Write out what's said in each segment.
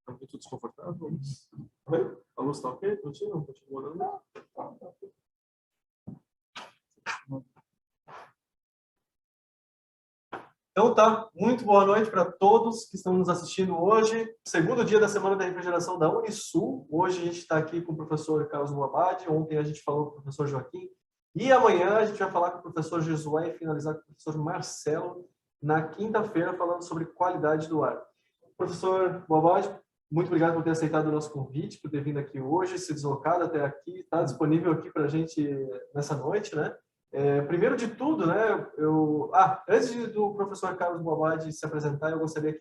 Tá muito desconfortável? Vamos. Oi? A luz tá ok? Continua morando? Então tá, muito boa noite para todos que estão nos assistindo hoje. Segundo dia da Semana da Refrigeração da Unisul. Hoje a gente está aqui com o professor Carlos Muabad, ontem a gente falou com o professor Joaquim. E amanhã a gente vai falar com o professor Josué e finalizar com o professor Marcelo na quinta-feira, falando sobre qualidade do ar. Professor Muabad, muito obrigado por ter aceitado o nosso convite, por ter vindo aqui hoje, se deslocado até aqui, está disponível aqui para a gente nessa noite, né? Primeiro de tudo, né, antes do professor Carlos Muabad se apresentar, eu gostaria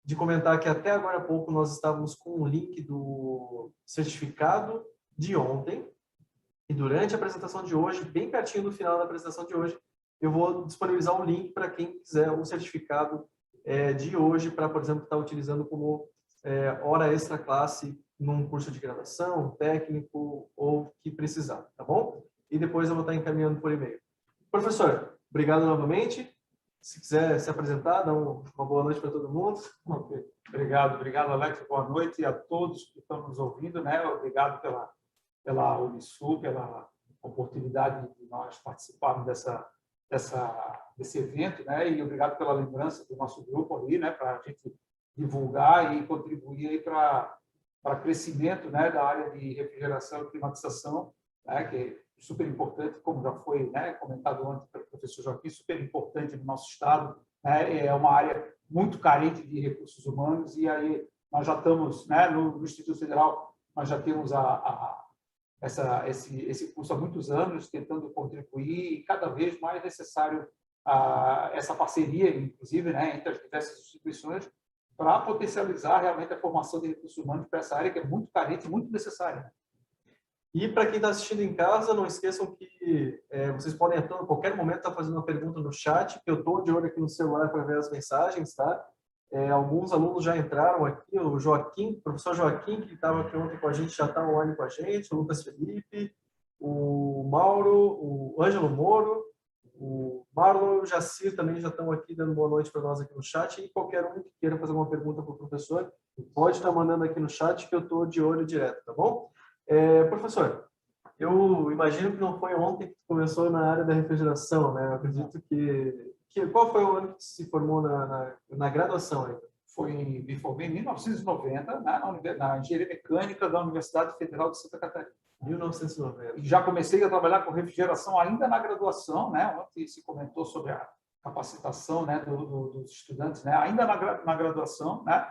de comentar que até agora há pouco nós estávamos com o link do certificado de ontem, e durante a apresentação de hoje, bem pertinho do final da apresentação de hoje, eu vou disponibilizar um link para quem quiser o certificado de hoje, para, por exemplo, estar utilizando como hora extra classe num curso de graduação, técnico ou que precisar, tá bom? E depois eu vou estar encaminhando por e-mail. Professor, obrigado novamente. Se quiser se apresentar, dá uma boa noite para todo mundo. Okay. Obrigado, Alex. Boa noite a todos que estão nos ouvindo, né? Obrigado pela Unisul, pela oportunidade de nós participarmos desse evento, né? E obrigado pela lembrança do nosso grupo ali, né? Para a gente divulgar e contribuir aí para crescimento, né? Da área de refrigeração e climatização, né? Que é super importante, como já foi, né, comentado ontem pelo professor Joaquim, super importante no nosso estado, né? É uma área muito carente de recursos humanos e aí nós já estamos, né, no Instituto Federal, nós já temos esse curso há muitos anos, tentando contribuir e cada vez mais necessário essa parceria, inclusive, né, entre as diversas instituições, para potencializar realmente a formação de recursos humanos para essa área que é muito carente e muito necessária. E para quem está assistindo em casa, não esqueçam que vocês podem a qualquer momento estar fazendo uma pergunta no chat, que eu estou de olho aqui no celular para ver as mensagens, tá? Alguns alunos já entraram aqui, o Joaquim, o professor Joaquim, que estava aqui ontem com a gente, já está online com a gente, o Lucas Felipe, o Mauro, o Ângelo Moro, o Marlon, o Jacir também já estão aqui dando boa noite para nós aqui no chat, e qualquer um que queira fazer uma pergunta para o professor, pode estar mandando aqui no chat, que eu estou de olho direto, tá bom? Professor, eu imagino que não foi ontem que começou na área da refrigeração, né? Eu acredito que qual foi o ano que se formou na graduação ainda? Me formei em 1990 na Engenharia Mecânica da Universidade Federal de Santa Catarina. 1990. E já comecei a trabalhar com refrigeração ainda na graduação, né? Ontem se comentou sobre a capacitação, né, dos estudantes, né? Ainda na graduação, né?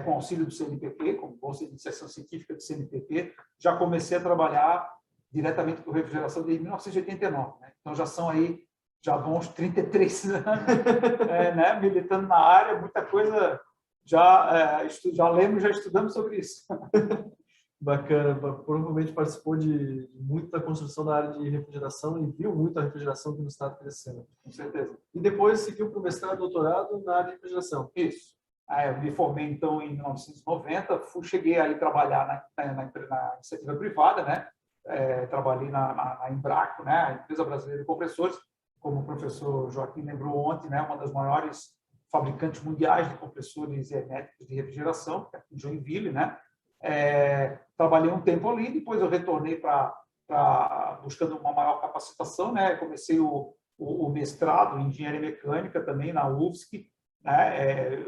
Com auxílio do CNPq, como Bolsa de Iniciação Científica do CNPq, já comecei a trabalhar diretamente com refrigeração desde 1989. Né? Então, já são aí, já bons 33 anos né? Militando na área, muita coisa já lemos, já estudamos sobre isso. Bacana, provavelmente participou de muita construção da área de refrigeração e viu muito a refrigeração que no estado crescendo. Com certeza. E depois seguiu para o mestrado e doutorado na área de refrigeração. Isso. Eu me formei, então, em 1990, cheguei a trabalhar na iniciativa privada, né? Trabalhei na Embraco, né? A Empresa Brasileira de Compressores, como o professor Joaquim lembrou ontem, né? Uma das maiores fabricantes mundiais de compressores herméticos de refrigeração, em Joinville, né? Trabalhei um tempo ali, depois eu retornei buscando uma maior capacitação, né? Comecei o mestrado em Engenharia Mecânica também na UFSC, né?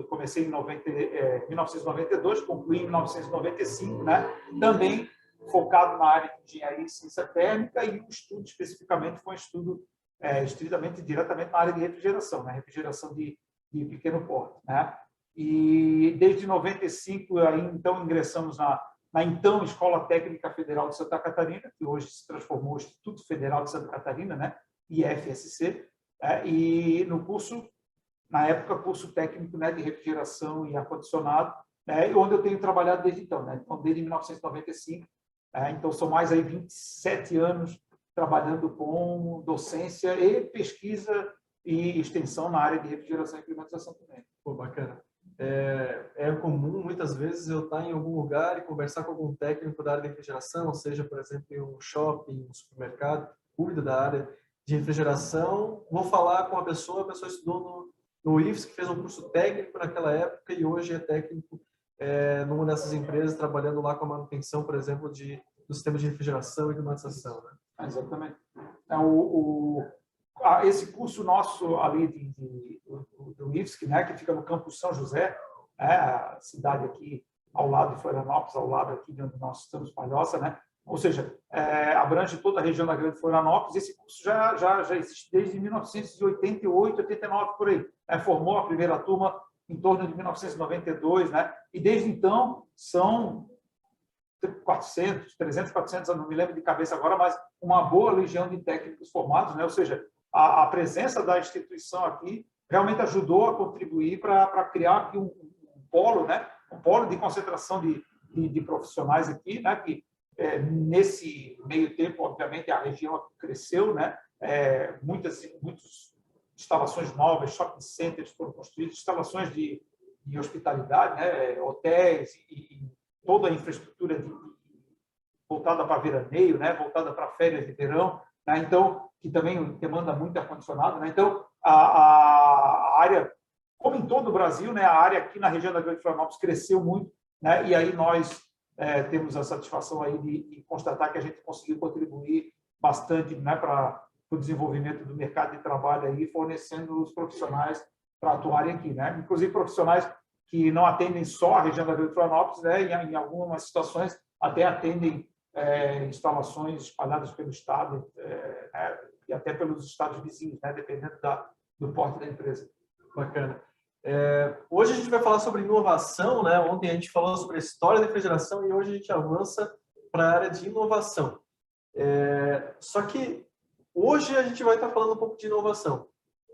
Comecei em 1992, concluí em 1995, né? Também focado na área de engenharia e ciência térmica, e o estudo especificamente foi um estudo estritamente, diretamente na área de refrigeração, né? Refrigeração de pequeno porte, né? E desde 95, aí, então, ingressamos na então Escola Técnica Federal de Santa Catarina, que hoje se transformou em Instituto Federal de Santa Catarina, né? IFSC, e no curso, na época, curso técnico, né, de refrigeração e ar-condicionado, né, onde eu tenho trabalhado desde então, né? Então, desde 1995, então são mais aí 27 anos trabalhando com docência e pesquisa e extensão na área de refrigeração e climatização também. Pô, bacana. É comum, muitas vezes, eu estar em algum lugar e conversar com algum técnico da área de refrigeração, seja, por exemplo, em um shopping, um supermercado, cuida da área de refrigeração, vou falar com a pessoa estudou no IFSC, que fez um curso técnico naquela época e hoje é técnico numa dessas empresas, trabalhando lá com a manutenção, por exemplo, do sistema de refrigeração e climatização, né? Exatamente. Esse curso nosso ali do IFSC, né, que fica no campus São José, a cidade aqui ao lado de Florianópolis, ao lado aqui de onde nós estamos, Palhoça, né? Ou seja, abrange toda a região da Grande Florianópolis. Esse curso já existe desde 1988, 89, por aí. Formou a primeira turma em torno de 1992, né? E desde então são 400, 300, 400, eu não me lembro de cabeça agora, mas uma boa legião de técnicos formados, né? Ou seja, a presença da instituição aqui realmente ajudou a contribuir para criar aqui um polo, né? Um polo de concentração de profissionais aqui, né? Que nesse meio tempo, obviamente, a região cresceu, né? Muitas instalações novas, shopping centers foram construídos, instalações de hospitalidade, né? Hotéis e toda a infraestrutura voltada para veraneio, né? Voltada para férias de verão, né? Então, que também demanda muito ar-condicionado, né? Então, a área, como em todo o Brasil, né? A área aqui na região da Grande Florianópolis cresceu muito, né? E aí nós temos a satisfação aí de constatar que a gente conseguiu contribuir bastante, né? Para o desenvolvimento do mercado de trabalho aí, fornecendo os profissionais para atuarem aqui, né? Inclusive profissionais que não atendem só a região da Grande Florianópolis, né? Em algumas situações até atendem instalações espalhadas pelo estado, né? E até pelos estados vizinhos, né? Dependendo do porte da empresa. Bacana. Hoje a gente vai falar sobre inovação, né? Ontem a gente falou sobre a história da refrigeração e hoje a gente avança para a área de inovação. Só que hoje a gente vai estar falando um pouco de inovação.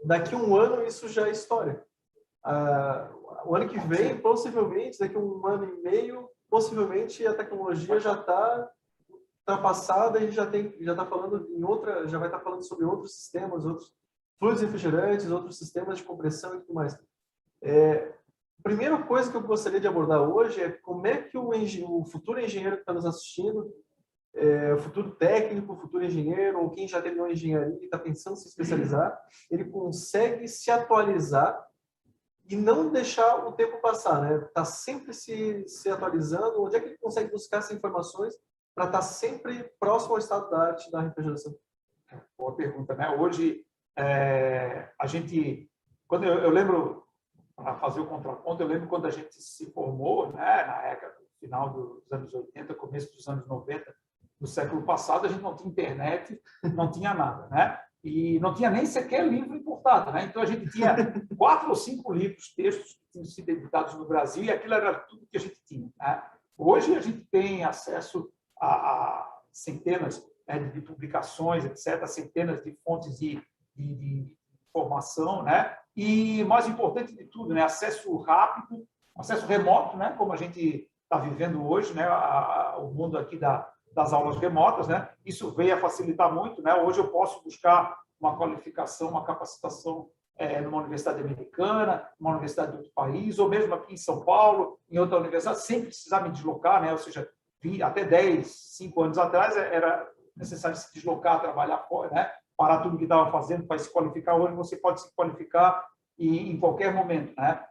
Daqui a um ano isso já é história. O ano que vem, possivelmente, daqui a um ano e meio, possivelmente a tecnologia já está ultrapassada e já está falando já vai estar falando sobre outros sistemas, outros fluidos refrigerantes, outros sistemas de compressão e tudo mais. A primeira coisa que eu gostaria de abordar hoje é como é que o futuro engenheiro que está nos assistindo, o futuro técnico, o futuro engenheiro, ou quem já terminou engenharia e está pensando em se especializar, ele consegue se atualizar e não deixar o tempo passar, né? Tá sempre se atualizando. Onde é que ele consegue buscar essas informações para estar sempre próximo ao estado da arte da refrigeração? Boa pergunta, né? Hoje, a gente... Quando eu lembro, para fazer o contraponto, eu lembro quando a gente se formou, né, na época, no final dos anos 80, começo dos anos 90 do século passado, a gente não tinha internet, não tinha nada, né? E não tinha nem sequer livro importado, né? Então, a gente tinha 4 ou 5 livros, textos que tinham sido editados no Brasil e aquilo era tudo que a gente tinha, né? Hoje, a gente tem acesso a centenas de publicações, etc., centenas de fontes de informação, né? E, mais importante de tudo, né? Acesso rápido, acesso remoto, né? Como a gente está vivendo hoje, né? O mundo aqui das aulas remotas, né? Isso veio a facilitar muito, né? Hoje eu posso buscar uma qualificação, uma capacitação numa universidade americana, numa universidade de outro país, ou mesmo aqui em São Paulo, em outra universidade, sem precisar me deslocar, né? Ou seja, até 10, 5 anos atrás era necessário se deslocar, trabalhar fora, né? Parar tudo que estava fazendo para se qualificar. Hoje você pode se qualificar em qualquer momento, né?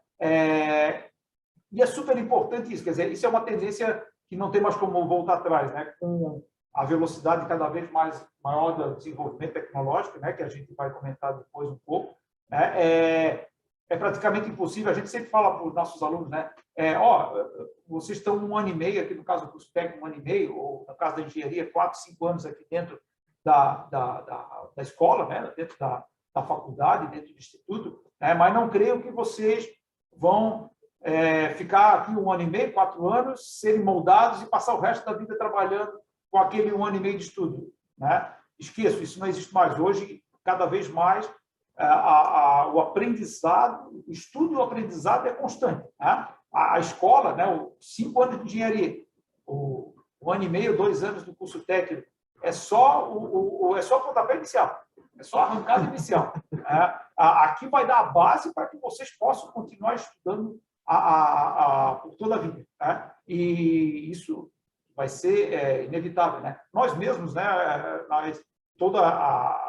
E é super importante isso, quer dizer, isso é uma tendência que não tem mais como voltar atrás, né? Com a velocidade cada vez mais maior do desenvolvimento tecnológico, né? Que a gente vai comentar depois um pouco, né? É praticamente impossível. A gente sempre fala para os nossos alunos, né? Vocês estão 1 ano e meio, aqui no caso do curso técnico, 1 ano e meio, ou no caso da engenharia, 4, 5 anos aqui dentro da escola, né? Dentro da faculdade, dentro do instituto, né? Mas não creio que vocês vão ficar aqui 1 ano e meio, 4 anos, serem moldados e passar o resto da vida trabalhando com aquele 1 ano e meio de estudo, né? Esqueço, isso não existe mais. Hoje, cada vez mais, o aprendizado, o estudo e o aprendizado é constante, né? A escola, né? 5 anos de engenharia, o 1 ano e meio, 2 anos do curso técnico, é só o pontapé inicial, é só a arrancada inicial. Aqui vai dar a base para que vocês possam continuar estudando por toda a vida, né? E isso vai ser inevitável, né? Nós mesmos, né?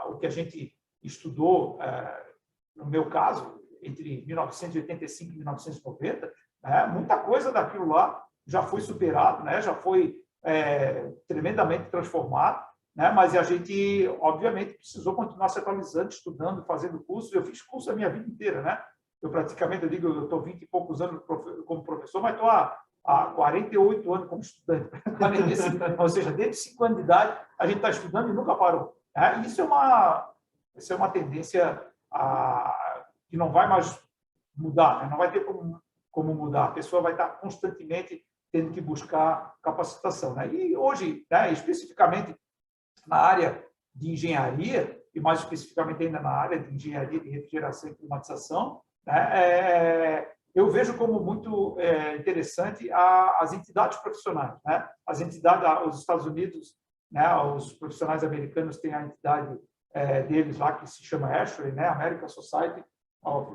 O que a gente estudou, no meu caso, entre 1985 e 1990, Muita coisa daquilo lá já foi superado, né? Já foi tremendamente transformado, né? Mas a gente, obviamente, precisou continuar se atualizando, estudando, fazendo curso. Eu fiz curso a minha vida inteira, né? Eu praticamente, eu digo, eu estou 20 e poucos anos como professor, mas estou há 48 anos como estudante. Ou seja, desde 5 anos de idade, a gente está estudando e nunca parou. Isso é uma tendência que não vai mais mudar, né? Não vai ter como mudar. A pessoa vai estar constantemente tendo que buscar capacitação, né? E hoje, né, especificamente na área de engenharia, e mais especificamente ainda na área de engenharia de refrigeração e climatização, né, eu vejo como muito interessante as entidades profissionais, né? As entidades, os Estados Unidos, né, os profissionais americanos têm a entidade deles lá que se chama ASHRAE, né, American Society of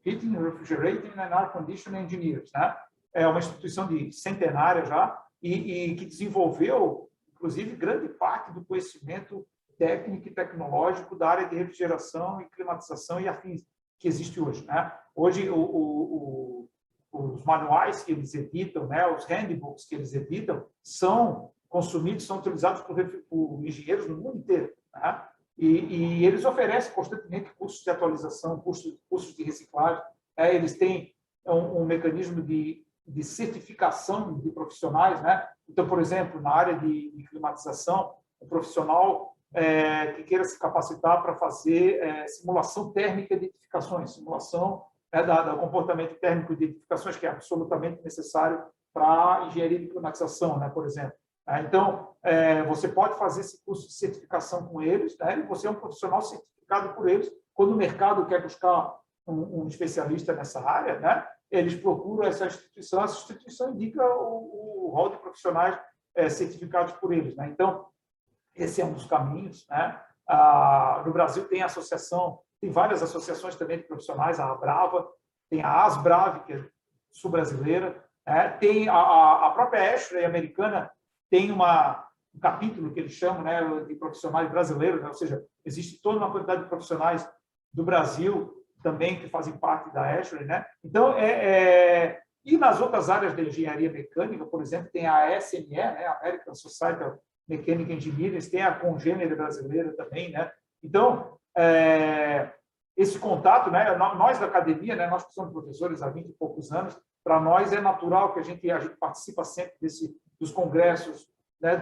Heating, Refrigerating and Air Conditioning Engineers, né? É uma instituição centenária já e que desenvolveu, inclusive, grande parte do conhecimento técnico e tecnológico da área de refrigeração e climatização e afins que existe hoje, né? Hoje, os manuais que eles editam, né, os handbooks que eles editam, são consumidos, são utilizados por engenheiros no mundo inteiro, né? E eles oferecem constantemente cursos de atualização, cursos de reciclagem. Eles têm um mecanismo de certificação de profissionais, né? Então, por exemplo, na área de climatização, o profissional que queira se capacitar para fazer simulação térmica de edificações, simulação do comportamento térmico de edificações, que é absolutamente necessário para a engenharia de climatização, né, por exemplo. Então, você pode fazer esse curso de certificação com eles, né, e você é um profissional certificado por eles. Quando o mercado quer buscar um especialista nessa área, né, eles procuram essa instituição indica o rol de profissionais certificados por eles, né? Então, esse é um dos caminhos, né? No Brasil tem tem várias associações também de profissionais, a Abrava, tem a Asbrav, que é sul-brasileira, tem a própria ASHRAE americana, tem um capítulo que eles chamam, né, de profissionais brasileiros, né? Ou seja, existe toda uma quantidade de profissionais do Brasil também que fazem parte da ASHRAE, né? Então, e nas outras áreas da engenharia mecânica, por exemplo, tem a SME, né, American Society of Mechanical Engineers, tem a Congênere brasileira também, né? Então, esse contato, né, nós da academia, né, nós que somos professores há 20 e poucos anos, para nós é natural que a gente participa sempre dos congressos, né,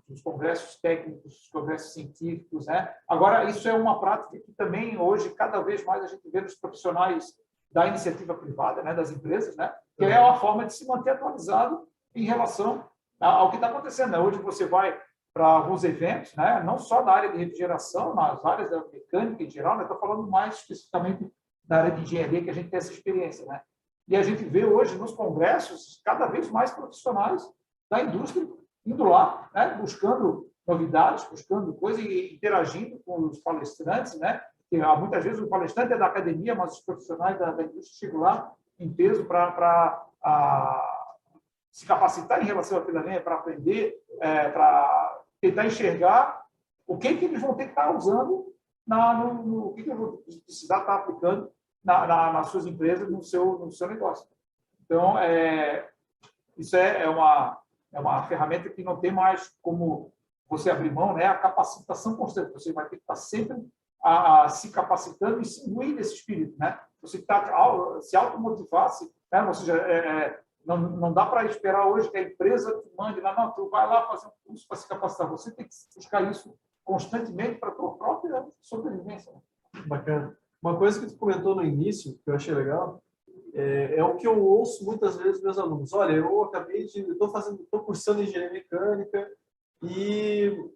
dos congressos técnicos, dos congressos científicos, né? Agora, isso é uma prática que também hoje, cada vez mais, a gente vê nos profissionais da iniciativa privada, né, das empresas, né, que é uma forma de se manter atualizado em relação ao que está acontecendo, né? Hoje você vai para alguns eventos, né, não só da área de refrigeração, nas áreas da mecânica em geral, né, estou falando mais especificamente da área de engenharia, que a gente tem essa experiência, né? E a gente vê hoje nos congressos cada vez mais profissionais da indústria indo lá, né, buscando novidades, buscando coisas e interagindo com os palestrantes, né? Que, muitas vezes o palestrante é da academia, mas os profissionais da indústria chegam lá em peso para se capacitar em relação àquilo ali, para aprender, para tentar enxergar o que eles vão ter que estar usando, o que eles vão precisar estar aplicando nas suas empresas, no seu negócio. Então, isso é uma ferramenta que não tem mais como você abrir mão, né? A capacitação constante. Você vai ter que estar sempre se capacitando e se imbuir desse espírito, né? Você se automotivar-se, né? Ou seja, não dá para esperar hoje que a empresa te mande, não, tu vai lá fazer um curso para se capacitar. Você tem que buscar isso constantemente para a tua própria sobrevivência. Bacana. Uma coisa que tu comentou no início, que eu achei legal, é o que eu ouço muitas vezes dos meus alunos. Olha, estou cursando engenharia mecânica e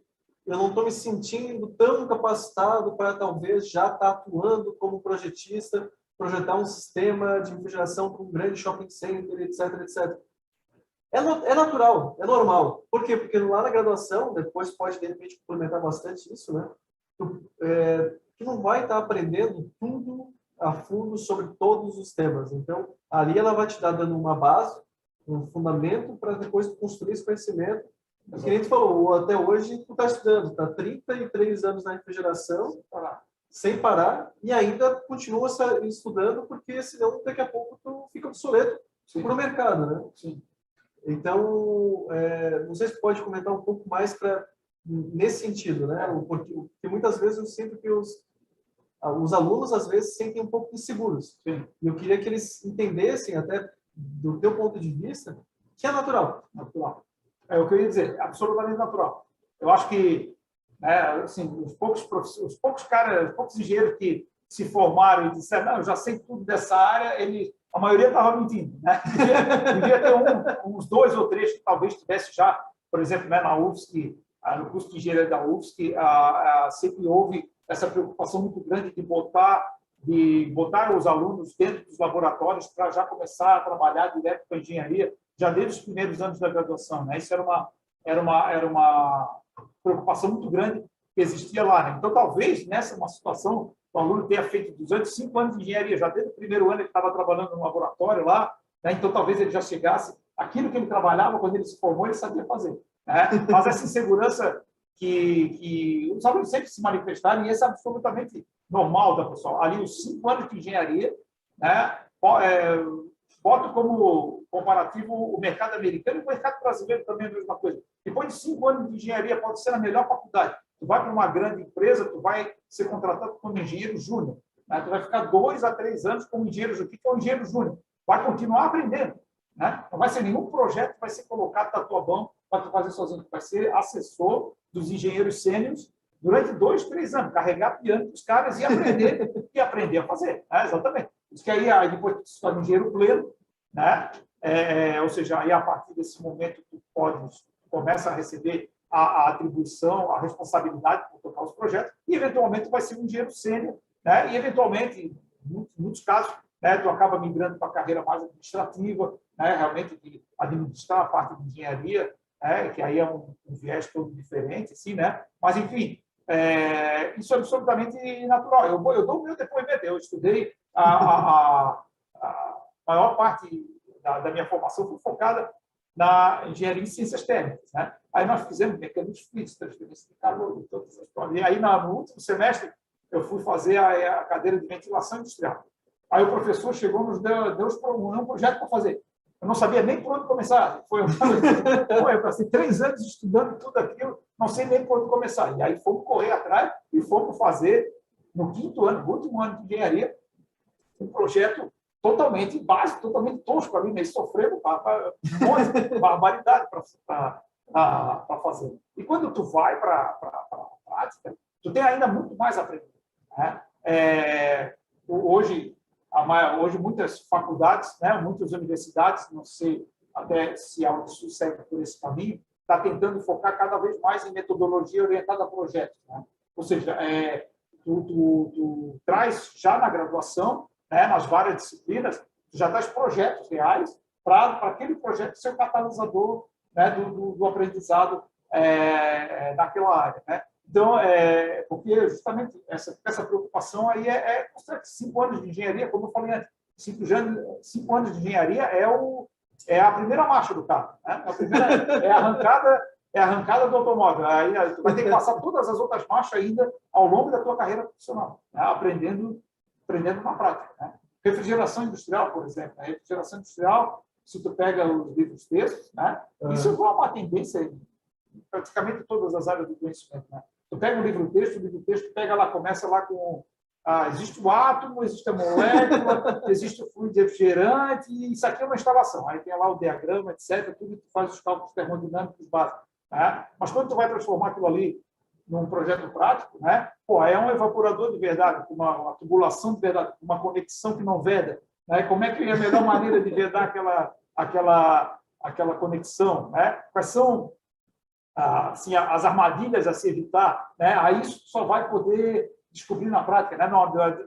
eu não estou me sentindo tão capacitado para talvez já estar atuando como projetista, projetar um sistema de refrigeração para um grande shopping center, etc, etc. É natural, é normal. Por quê? Porque lá na graduação, depois pode, de repente, complementar bastante isso, né? Tu não vai estar aprendendo tudo a fundo sobre todos os temas. Então, ali ela vai te dar dando uma base, um fundamento para depois construir esse conhecimento. O que a gente falou, até hoje tu está estudando, está 33 anos na refrigeração, sem parar, e ainda continua estudando, porque senão daqui a pouco tu fica obsoleto para o mercado, né? Sim. Então, não sei se pode comentar um pouco mais nesse sentido, né? Porque muitas vezes eu sinto que os alunos, às vezes, se sentem um pouco inseguros. Sim. E eu queria que eles entendessem, até do teu ponto de vista, que é natural. Natural. É o que eu ia dizer, absolutamente natural. Eu acho que, né, assim, os poucos engenheiros que se formaram e disseram, não, eu já sei tudo dessa área, a maioria estava mentindo, né? Devia ter uns 2 ou 3 que talvez tivesse já, por exemplo, né, na UFSC, no curso de engenharia da UFSC, sempre houve essa preocupação muito grande de botar os alunos dentro dos laboratórios para já começar a trabalhar direto com a engenharia, já desde os primeiros anos da graduação, né? Isso era uma preocupação muito grande que existia lá, né? Então, talvez, nessa uma situação, o aluno tenha feito 5 anos de engenharia, já desde o primeiro ano ele estava trabalhando no laboratório lá, né? Então, talvez ele já chegasse, aquilo que ele trabalhava, quando ele se formou, ele sabia fazer, né? Mas essa insegurança que os alunos sempre se manifestaram, e isso é absolutamente normal da pessoal. Ali, os 5 anos de engenharia, né? Boto como comparativo o mercado americano e o mercado brasileiro também é a mesma coisa. Depois de 5 anos de engenharia, pode ser a melhor faculdade. Tu vai para uma grande empresa, tu vai ser contratado como engenheiro júnior, né? Tu vai ficar 2 a 3 anos como engenheiro júnior. O que é um engenheiro júnior? Vai continuar aprendendo, né? Não vai ser nenhum projeto que vai ser colocado na tua mão para tu fazer sozinho. Tu vai ser assessor dos engenheiros sêniores durante 2, 3 anos, carregar piano para os caras e aprender a fazer, né? Exatamente. Isso que aí depois tu se torna engenheiro pleno, né? Ou seja, aí a partir desse momento tu começa a receber a atribuição, a responsabilidade por tocar os projetos e eventualmente vai ser um engenheiro sênior, né? E eventualmente, em muitos casos, né, tu acaba migrando para a carreira mais administrativa, né? Realmente de administrar a parte de engenharia, né? Que aí é um viés todo diferente, assim, né? Mas enfim, isso é absolutamente natural. Eu dou o meu depoimento. Eu estudei a maior parte da minha formação foi focada na engenharia em ciências térmicas, né? Aí nós fizemos mecanismos fluidos, transferência de calor, todas essas coisas. E aí, no último semestre, eu fui fazer a cadeira de ventilação industrial. Aí o professor chegou e nos deu um projeto para fazer. Eu não sabia nem por onde começar. Eu passei 3 anos estudando tudo aquilo, não sei nem por onde começar. E aí fomos correr atrás e fomos fazer, no 5º ano, no último ano de engenharia, um projeto totalmente básico, totalmente tosco ali, meio sofrendo, barbaridade para fazer. E quando tu vai para a prática, tu tem ainda muito mais a aprender, né? Hoje muitas faculdades, né, muitas universidades, não sei até se a Unisul segue por esse caminho, está tentando focar cada vez mais em metodologia orientada a projetos, né? Ou seja, tu traz já na graduação, né, nas várias disciplinas, tu já traz projetos reais para aquele projeto ser o catalisador, né, do aprendizado naquela área, né? Então, porque justamente essa preocupação aí considerada 5 anos de engenharia, como eu falei antes, 5 anos de engenharia é a primeira marcha do carro, né? É a arrancada do automóvel. Aí tu vai ter que passar todas as outras marchas ainda ao longo da tua carreira profissional, né? Aprendendo na prática, né? Refrigeração industrial, por exemplo. A refrigeração industrial, se tu pega os livros textos, né? Isso é uma tendência em praticamente todas as áreas do conhecimento, né? Tu pega o livro texto pega lá, começa lá com existe o átomo, existe a molécula, existe o fluido refrigerante, e isso aqui é uma instalação. Aí tem lá o diagrama, etc., tudo que tu faz os cálculos termodinâmicos básicos, né? Mas quando tu vai transformar aquilo ali num projeto prático, né? Pô, é um evaporador de verdade, uma tubulação de verdade, uma conexão que não veda, né? Como é que é a melhor maneira de vedar aquela conexão, né? Quais são assim, as armadilhas a se evitar, né? Aí isso só vai poder descobrir na prática, né?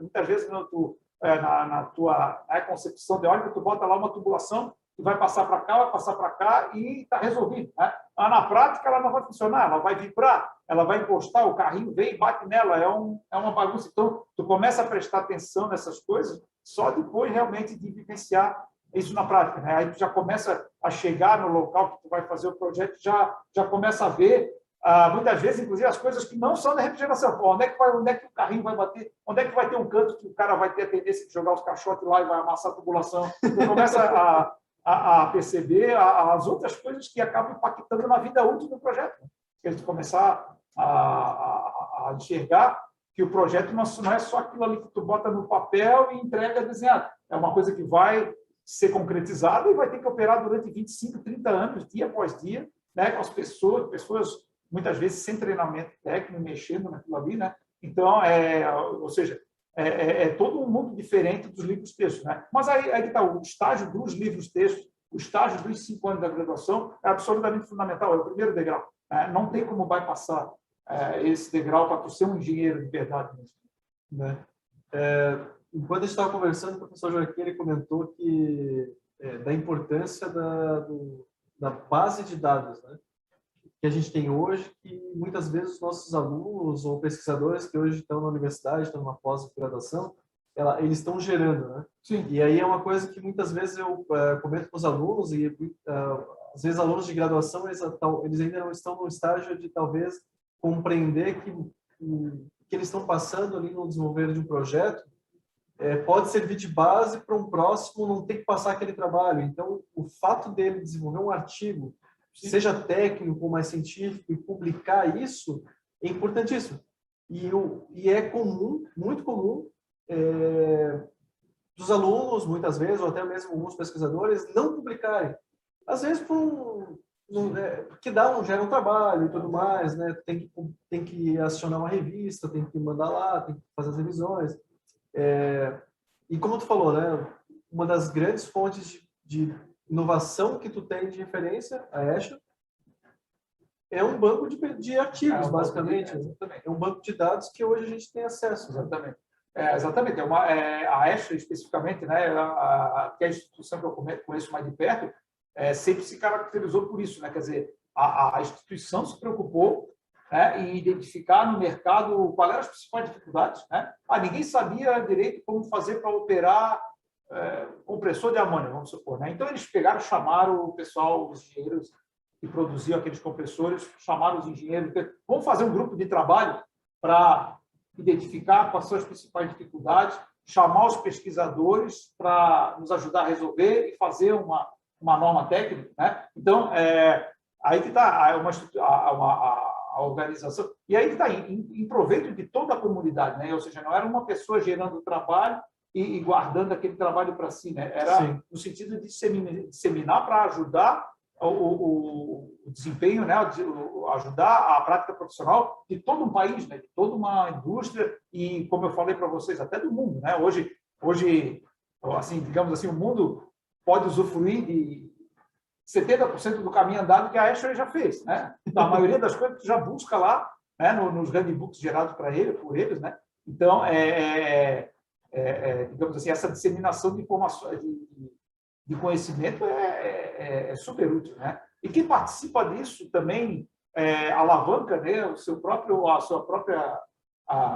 Muitas vezes na tua concepção teórica, tu bota lá uma tubulação que vai passar para cá e está resolvido, né? Mas na prática ela não vai funcionar, ela vai vibrar, ela vai encostar, o carrinho vem e bate nela, é uma bagunça. Então, tu começa a prestar atenção nessas coisas só depois realmente de vivenciar isso na prática, né? Aí tu já começa a chegar no local que tu vai fazer o projeto, já começa a ver, muitas vezes, inclusive, as coisas que não são da refrigeração. Pô, onde é que o carrinho vai bater? Onde é que vai ter um canto que o cara vai ter a tendência de jogar os caixotes lá e vai amassar a tubulação? Tu começa a perceber as outras coisas que acabam impactando na vida útil do projeto. A gente começar a enxergar que o projeto não é só aquilo ali que tu bota no papel e entrega desenhado. É uma coisa que vai ser concretizada e vai ter que operar durante 25, 30 anos, dia após dia, né, com as pessoas muitas vezes sem treinamento técnico, mexendo naquilo ali, né? Então, ou seja, é todo um mundo diferente dos livros-textos, né? Mas aí que está, o estágio dos livros-textos, o estágio dos 5 anos da graduação é absolutamente fundamental, é o primeiro degrau. Não tem como bypassar esse degrau para tu ser um engenheiro de verdade mesmo. Né? Enquanto a gente estava conversando, o professor Joaquim ele comentou que da importância da base de dados, né, que a gente tem hoje, que muitas vezes os nossos alunos ou pesquisadores que hoje estão na universidade, estão numa pós-graduação, eles estão gerando, né? Sim. E aí é uma coisa que muitas vezes eu comento com os alunos e às vezes alunos de graduação eles ainda não estão no estágio de talvez compreender que eles estão passando ali no desenvolver de um projeto pode servir de base para um próximo não ter que passar aquele trabalho. Então, o fato dele desenvolver um artigo, seja técnico ou mais científico, e publicar isso, é importantíssimo. E é comum, muito comum, dos alunos, muitas vezes, ou até mesmo alguns pesquisadores, não publicarem. Às vezes, porque gera um trabalho e tudo mais, né? Tem que acionar uma revista, tem que mandar lá, tem que fazer as revisões. E como tu falou, né? Uma das grandes fontes de inovação que tu tem de referência, a Escher, é um banco de artigos, basicamente. É um banco de dados que hoje a gente tem acesso. Exatamente. Exatamente. A Escher, especificamente, né, que é a instituição que eu conheço mais de perto, sempre se caracterizou por isso, né? Quer dizer, a instituição se preocupou, né, em identificar no mercado quais eram as principais dificuldades, né? Ninguém sabia direito como fazer para operar compressor de amônia, vamos supor, né? Então eles chamaram o pessoal, os engenheiros que produziam aqueles compressores, chamaram os engenheiros, vamos fazer um grupo de trabalho para identificar quais são as principais dificuldades, chamar os pesquisadores para nos ajudar a resolver e fazer uma norma técnica, né? Então, aí que está a organização, e aí que está em proveito de toda a comunidade, né? Ou seja, não era uma pessoa gerando trabalho e guardando aquele trabalho para si, né? Era Sim. No sentido de disseminar para ajudar o desempenho, né? Ajudar a prática profissional de todo um país, né? De toda uma indústria e, como eu falei para vocês, até do mundo, né? Hoje, assim, digamos assim, o mundo pode usufruir de 70% do caminho andado que a Escher já fez, né? A maioria das coisas que já busca lá, né? Nos handbooks gerados por eles, né? Então, digamos assim, essa disseminação de informações, de conhecimento é super útil, né? E quem participa disso também alavanca, né? A sua própria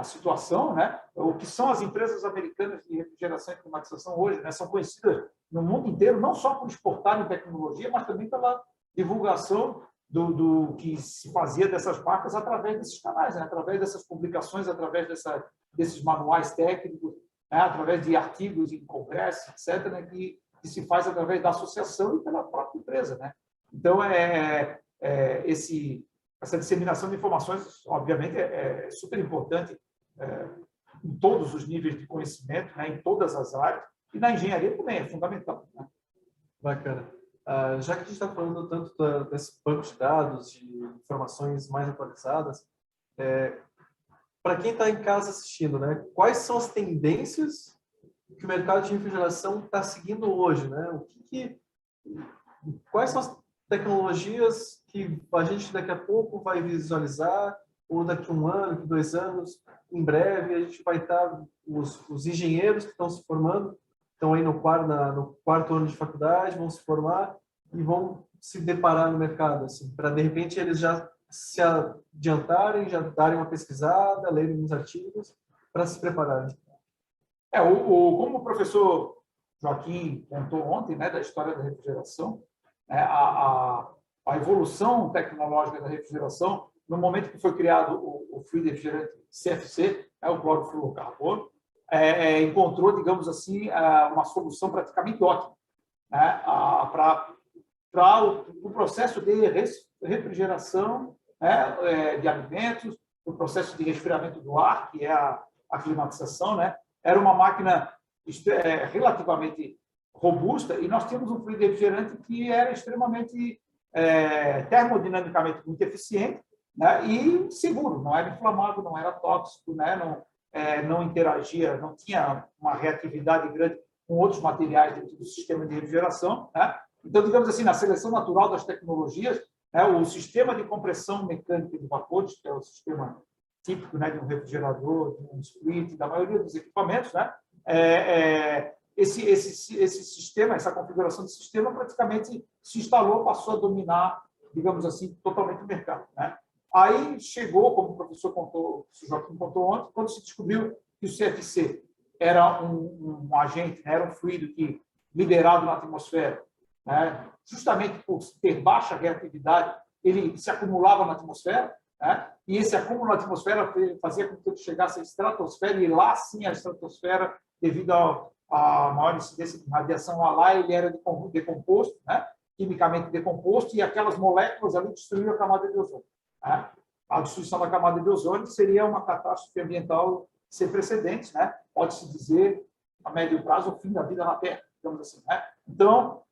situação, né? O que são as empresas americanas de refrigeração e climatização hoje, né? São conhecidas no mundo inteiro, não só por exportarem tecnologia, mas também pela divulgação do que se fazia dessas marcas através desses canais, né? Através dessas publicações, através desses manuais técnicos, né? Através de artigos em congressos, etc., né? que se faz através da associação e pela própria empresa, né? Então, essa disseminação de informações, obviamente, é super importante em todos os níveis de conhecimento, né? Em todas as áreas, e na engenharia também é fundamental, né? Bacana. Já que a gente está falando tanto desse banco de dados, de informações mais atualizadas, para quem está em casa assistindo, né? Quais são as tendências que o mercado de refrigeração está seguindo hoje, né? Quais são as tecnologias que a gente daqui a pouco vai visualizar, ou daqui a 1 ano, daqui a 2 anos, em breve, a gente vai estar, os engenheiros que estão se formando, estão aí no quarto ano de faculdade, vão se formar e vão se deparar no mercado, assim, para de repente eles já se adiantarem, já darem uma pesquisada, lerem uns artigos, para se prepararem. Como o professor Joaquim contou ontem, né, da história da refrigeração, a evolução tecnológica da refrigeração, no momento que foi criado o fluido refrigerante CFC, o clorofluorocarbono, encontrou, digamos assim, uma solução praticamente ótima. né, para o processo de refrigeração, né, de alimentos, o processo de resfriamento do ar, que é a climatização, né? Era uma máquina relativamente robusta e nós tínhamos um fluido refrigerante que era extremamente termodinamicamente muito eficiente, né? E seguro, não era inflamável, não era tóxico, né? Não interagia, não tinha uma reatividade grande com outros materiais dentro do sistema de refrigeração, né? Então, digamos assim, na seleção natural das tecnologias, né, o sistema de compressão mecânica de vapores, que é o sistema típico, né, de um refrigerador, de um split, da maioria dos equipamentos, né, esse sistema, essa configuração de sistema praticamente se instalou, passou a dominar, digamos assim, totalmente o mercado, né? Aí chegou, como o professor contou, o Joaquim contou ontem, quando se descobriu que o CFC era um agente, né, era um fluido que, liberado na atmosfera, né, justamente por ter baixa reatividade, ele se acumulava na atmosfera, né, e esse acúmulo na atmosfera fazia com que ele chegasse à estratosfera, e lá sim a estratosfera, devido à maior incidência de radiação lá, ele era decomposto, né, quimicamente decomposto, e aquelas moléculas ali destruíam a camada de ozônio. Né? A destruição da camada de ozônio seria uma catástrofe ambiental sem precedentes, né? Pode-se dizer, a médio prazo, o fim da vida na Terra, digamos assim, né? Então,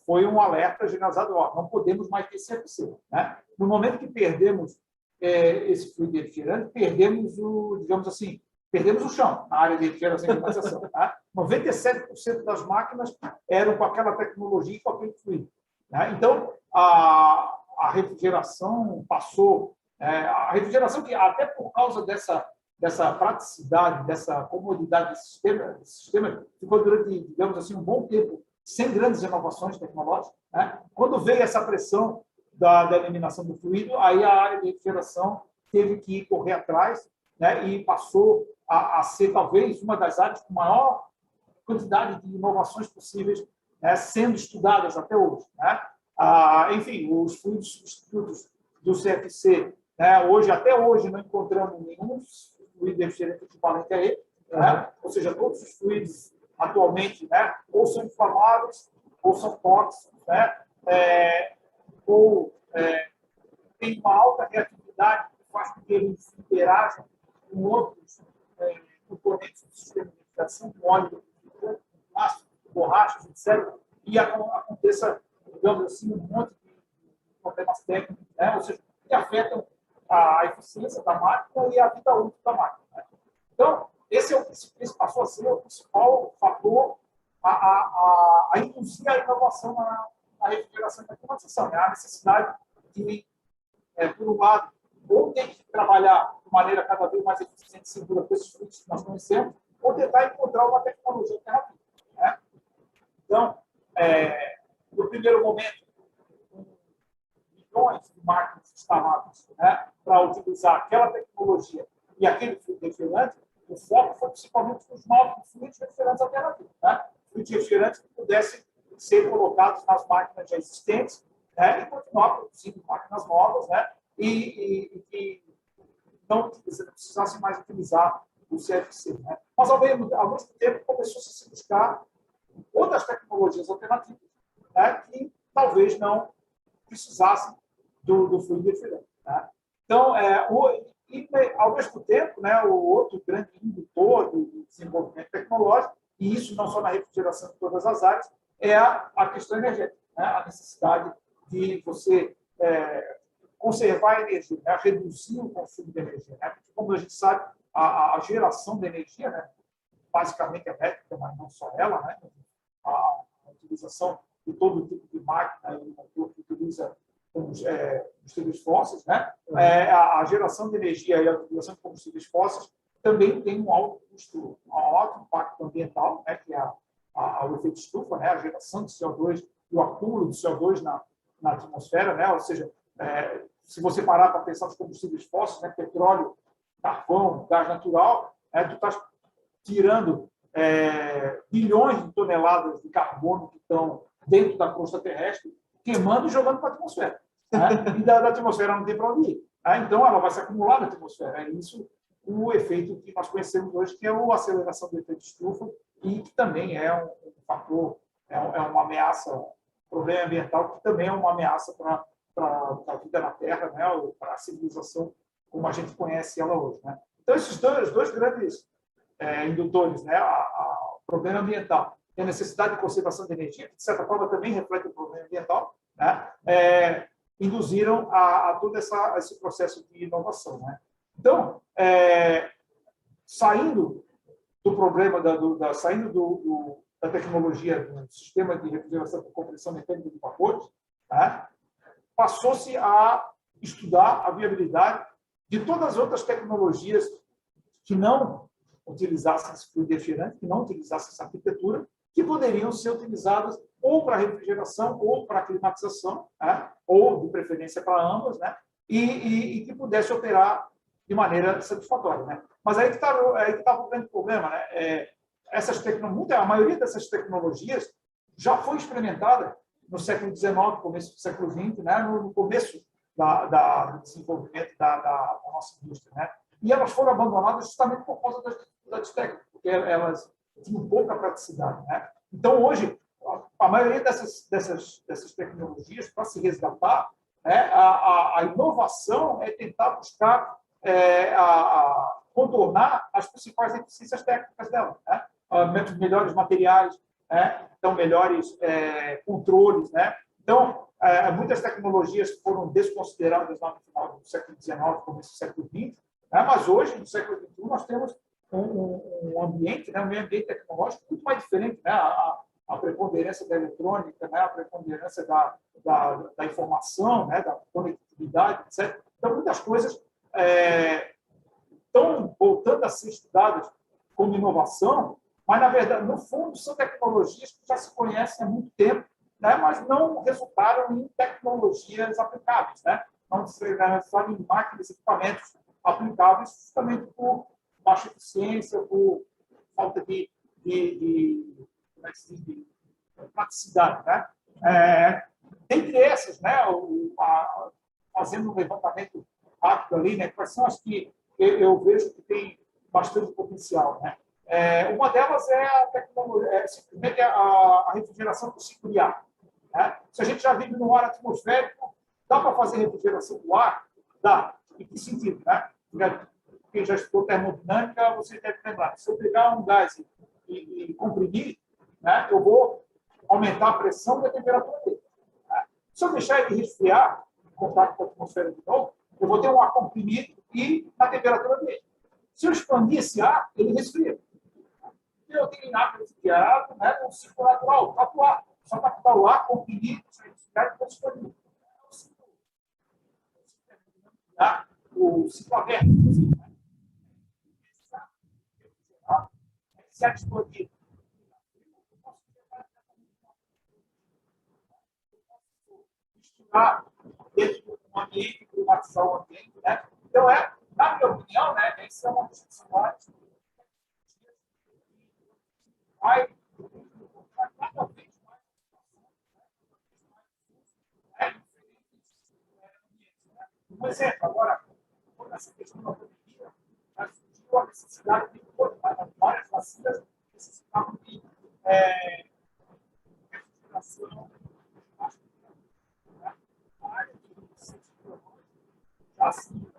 foi um alerta generalizado, ó, não podemos mais ter CFC, né? No momento que perdemos esse fluido refrigerante, perdemos digamos assim, perdemos o chão na área de refrigeração e climatização. Tá? 97% das máquinas eram com aquela tecnologia e com aquele fluido. Né? Então, a refrigeração passou, a refrigeração que até por causa dessa praticidade, dessa comodidade desse sistema, ficou durante, digamos assim, um bom tempo sem grandes inovações tecnológicas. Né? Quando veio essa pressão da eliminação do fluido, aí a área de refrigeração teve que correr atrás, né? E passou a ser talvez uma das áreas com maior quantidade de inovações possíveis, né, sendo estudadas até hoje. Né? Enfim, os fluidos substitutos do CFC, né, até hoje não encontramos nenhum fluido refrigerante equivalente a ele, né? Ou seja, todos os fluidos atualmente, né, ou são inflamáveis, ou são tóxicos, né? Tem uma alta reatividade que faz com que eles interajam com outros componentes do sistema de refrigeração, com óleo, com plástico, borrachas, etc. E aconteça, digamos assim, um monte de problemas técnicos, né? Ou seja, que afetam a eficiência da máquina e a vida útil da máquina. Né? Então, esse passou a ser o principal fator a induzir a inovação na refrigeração e na climatização. Né? A necessidade de, por um lado, ou tem que trabalhar de maneira cada vez mais eficiente e segura com esses fluidos que nós conhecemos, ou tentar encontrar uma tecnologia alternativa. Né? Então, no primeiro momento, milhões de máquinas instaladas, né, para utilizar aquela tecnologia e aquele fluido refrigerante, o foco foi principalmente nos novos fluidos refrigerantes alternativos. Né? Fluidos refrigerantes que pudessem ser colocados nas máquinas já existentes, né, e continuar produzindo máquinas novas, né, e que não precisassem mais utilizar o CFC. Né? Mas, ao mesmo tempo, começou a se buscar outras tecnologias alternativas, né, que talvez não precisassem do fluido refrigerante. Né? Então, ao mesmo tempo, né, o outro grande indutor do desenvolvimento tecnológico, e isso não só na refrigeração de todas as áreas, é a questão energética, né? A necessidade de você conservar a energia, né? Reduzir o consumo de energia. Né? Porque, como a gente sabe, a geração de energia, né, basicamente elétrica, mas não só ela, né, a utilização de todo tipo de máquina e motor que utiliza combustíveis fósseis, né? A geração de energia e a utilização de combustíveis fósseis também tem um alto custo, um alto impacto ambiental, né? Que é o efeito estufa, né? A geração de CO2 e o acúmulo de CO2 na atmosfera, né? Ou seja, se você parar para pensar nos combustíveis fósseis, né? Petróleo, carvão, gás natural, tu está tirando bilhões de toneladas de carbono que estão dentro da crosta terrestre, queimando e jogando para a atmosfera. Né? E da atmosfera não tem para onde ir. Então, ela vai se acumular na atmosfera. É isso o efeito que nós conhecemos hoje, que é a aceleração do efeito estufa, e que também é um fator uma ameaça, problema ambiental, que também é uma ameaça para a vida na Terra, né? Para a civilização como a gente conhece ela hoje. Né? Então, esses dois grandes indutores, né? O problema ambiental e a necessidade de conservação de energia, que, de certa forma, também reflete o problema ambiental, né? Induziram a todo esse processo de inovação. Né? Então, saindo do problema, saindo da tecnologia do sistema de refrigeração por compressão mecânica de vapores, né? Passou-se a estudar a viabilidade de todas as outras tecnologias que não utilizassem esse fluido refrigerante, que não utilizassem essa arquitetura, que poderiam ser utilizadas ou para refrigeração ou para climatização, né? Ou, de preferência, para ambas, né? E que pudesse operar de maneira satisfatória. Né? Mas aí que está o grande problema. Né? A maioria dessas tecnologias já foi experimentada no século XIX, começo do século XX, né? No começo do desenvolvimento da nossa indústria. Né? E elas foram abandonadas justamente por causa das dificuldades técnicas, porque elas tinham pouca praticidade. Né? Então, hoje, a maioria dessas tecnologias, para se resgatar, né? A inovação é tentar buscar contornar as principais deficiências técnicas dela. Né? Melhores materiais, né? Então, melhores controles. Né? Então, muitas tecnologias foram desconsideradas lá no final do século XIX, começo do século XX, né? Mas hoje, no século XXI, nós temos um ambiente, né? Um meio ambiente tecnológico muito mais diferente. Né? A preponderância da eletrônica, né? A preponderância da informação, né? Da conectividade, etc. Então, muitas coisas estão voltando a ser estudadas como inovação, mas, na verdade, no fundo, são tecnologias que já se conhecem há muito tempo, né? Mas não resultaram em tecnologias aplicáveis. Né? Não se resultaram em máquinas e equipamentos aplicáveis justamente por baixa eficiência, por falta de praticidade. Né? Entre essas, né, fazendo um levantamento rápido ali, né, quais são as que eu vejo que tem bastante potencial. Né? Uma delas é a tecnologia, simplesmente a refrigeração por ciclo de ar. Né? Se a gente já vive no ar atmosférico, dá para fazer refrigeração do ar? Dá. Em que sentido? Né? Quem já estudou termodinâmica, você deve lembrar. Se eu pegar um gás e comprimir, né, eu vou aumentar a pressão e a temperatura dele. Né? Se eu deixar ele resfriar, em contato com a atmosfera de novo, eu vou ter um ar comprimido e na temperatura dele. Se eu expandir esse ar, ele resfria. Eu tenho ar resfriado, né, um ciclo natural, captar. Só captar o ar, comprimir, resfriar e depois expandir. O ciclo aberto. Se expandir. Misturar dentro de um ambiente, climatizar o ambiente. Né? Então, na minha opinião, né, essa é uma das principais. Vai cada vez mais um exemplo, agora, nessa questão da pandemia, surgiu a necessidade de várias vacinas necessitavam de refrigeração. A área de já se.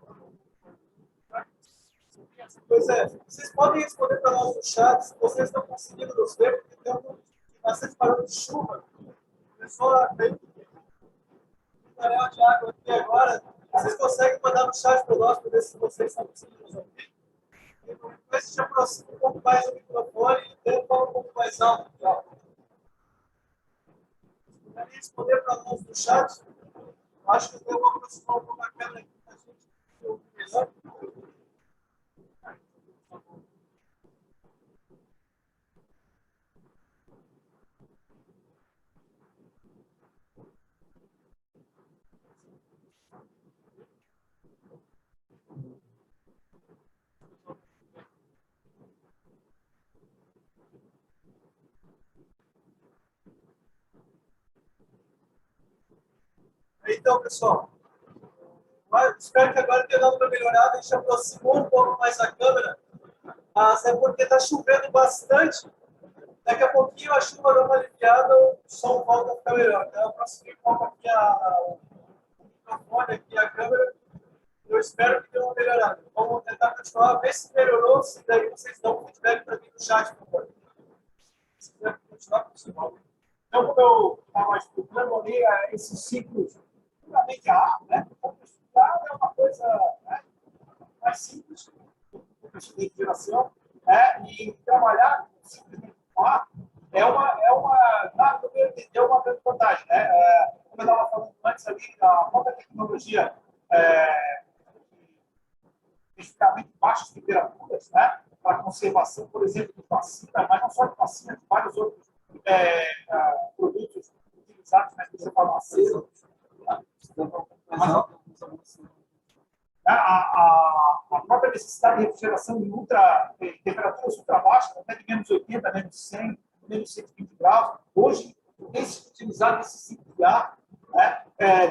Pois é, vocês podem responder para nós no chat se vocês estão conseguindo nos ver, porque tem bastante barulho de chuva. O pessoal tem um canal de água aqui agora. Vocês conseguem mandar no chat para nós para ver se vocês estão conseguindo nos ouvir. E depois se aproxima um pouco mais do microfone e tenta falar um pouco mais alto. Se puderem responder para nós no chat, acho que eu vou aproximar um pouco a câmera aqui para a gente ouvir melhor. Então, pessoal, espero que agora tenha dado uma melhorada. A gente aproximou um pouco mais a câmera, mas é porque está chovendo bastante Daqui a pouquinho a chuva dá uma aliviada, o som volta a ficar melhor. Então, eu aproximei um pouco aqui o microfone, aqui a câmera. Eu espero que dê uma melhorada. Vamos tentar continuar, ver se melhorou, se daí vocês dão um feedback para mim no chat, por favor. Se quiser continuar, pessoal. Então, como eu estava explicando ali, esses ciclos, puramente a ar, né? Como estudar é uma coisa, né, mais simples, de refrigeração, né? E trabalhar simplesmente com ar é uma grande vantagem, né? Como eu estava falando antes ali, a própria tecnologia especificamente baixas temperaturas, né? Para conservação, por exemplo, de vacina, mas não só de vacina, de vários outros produtos utilizados na indústria farmacêutica. A própria necessidade de refrigeração em temperaturas ultra baixas, até de menos 80, menos 100, menos 120 graus, hoje tem sido utilizado esse ciclo de ar, né,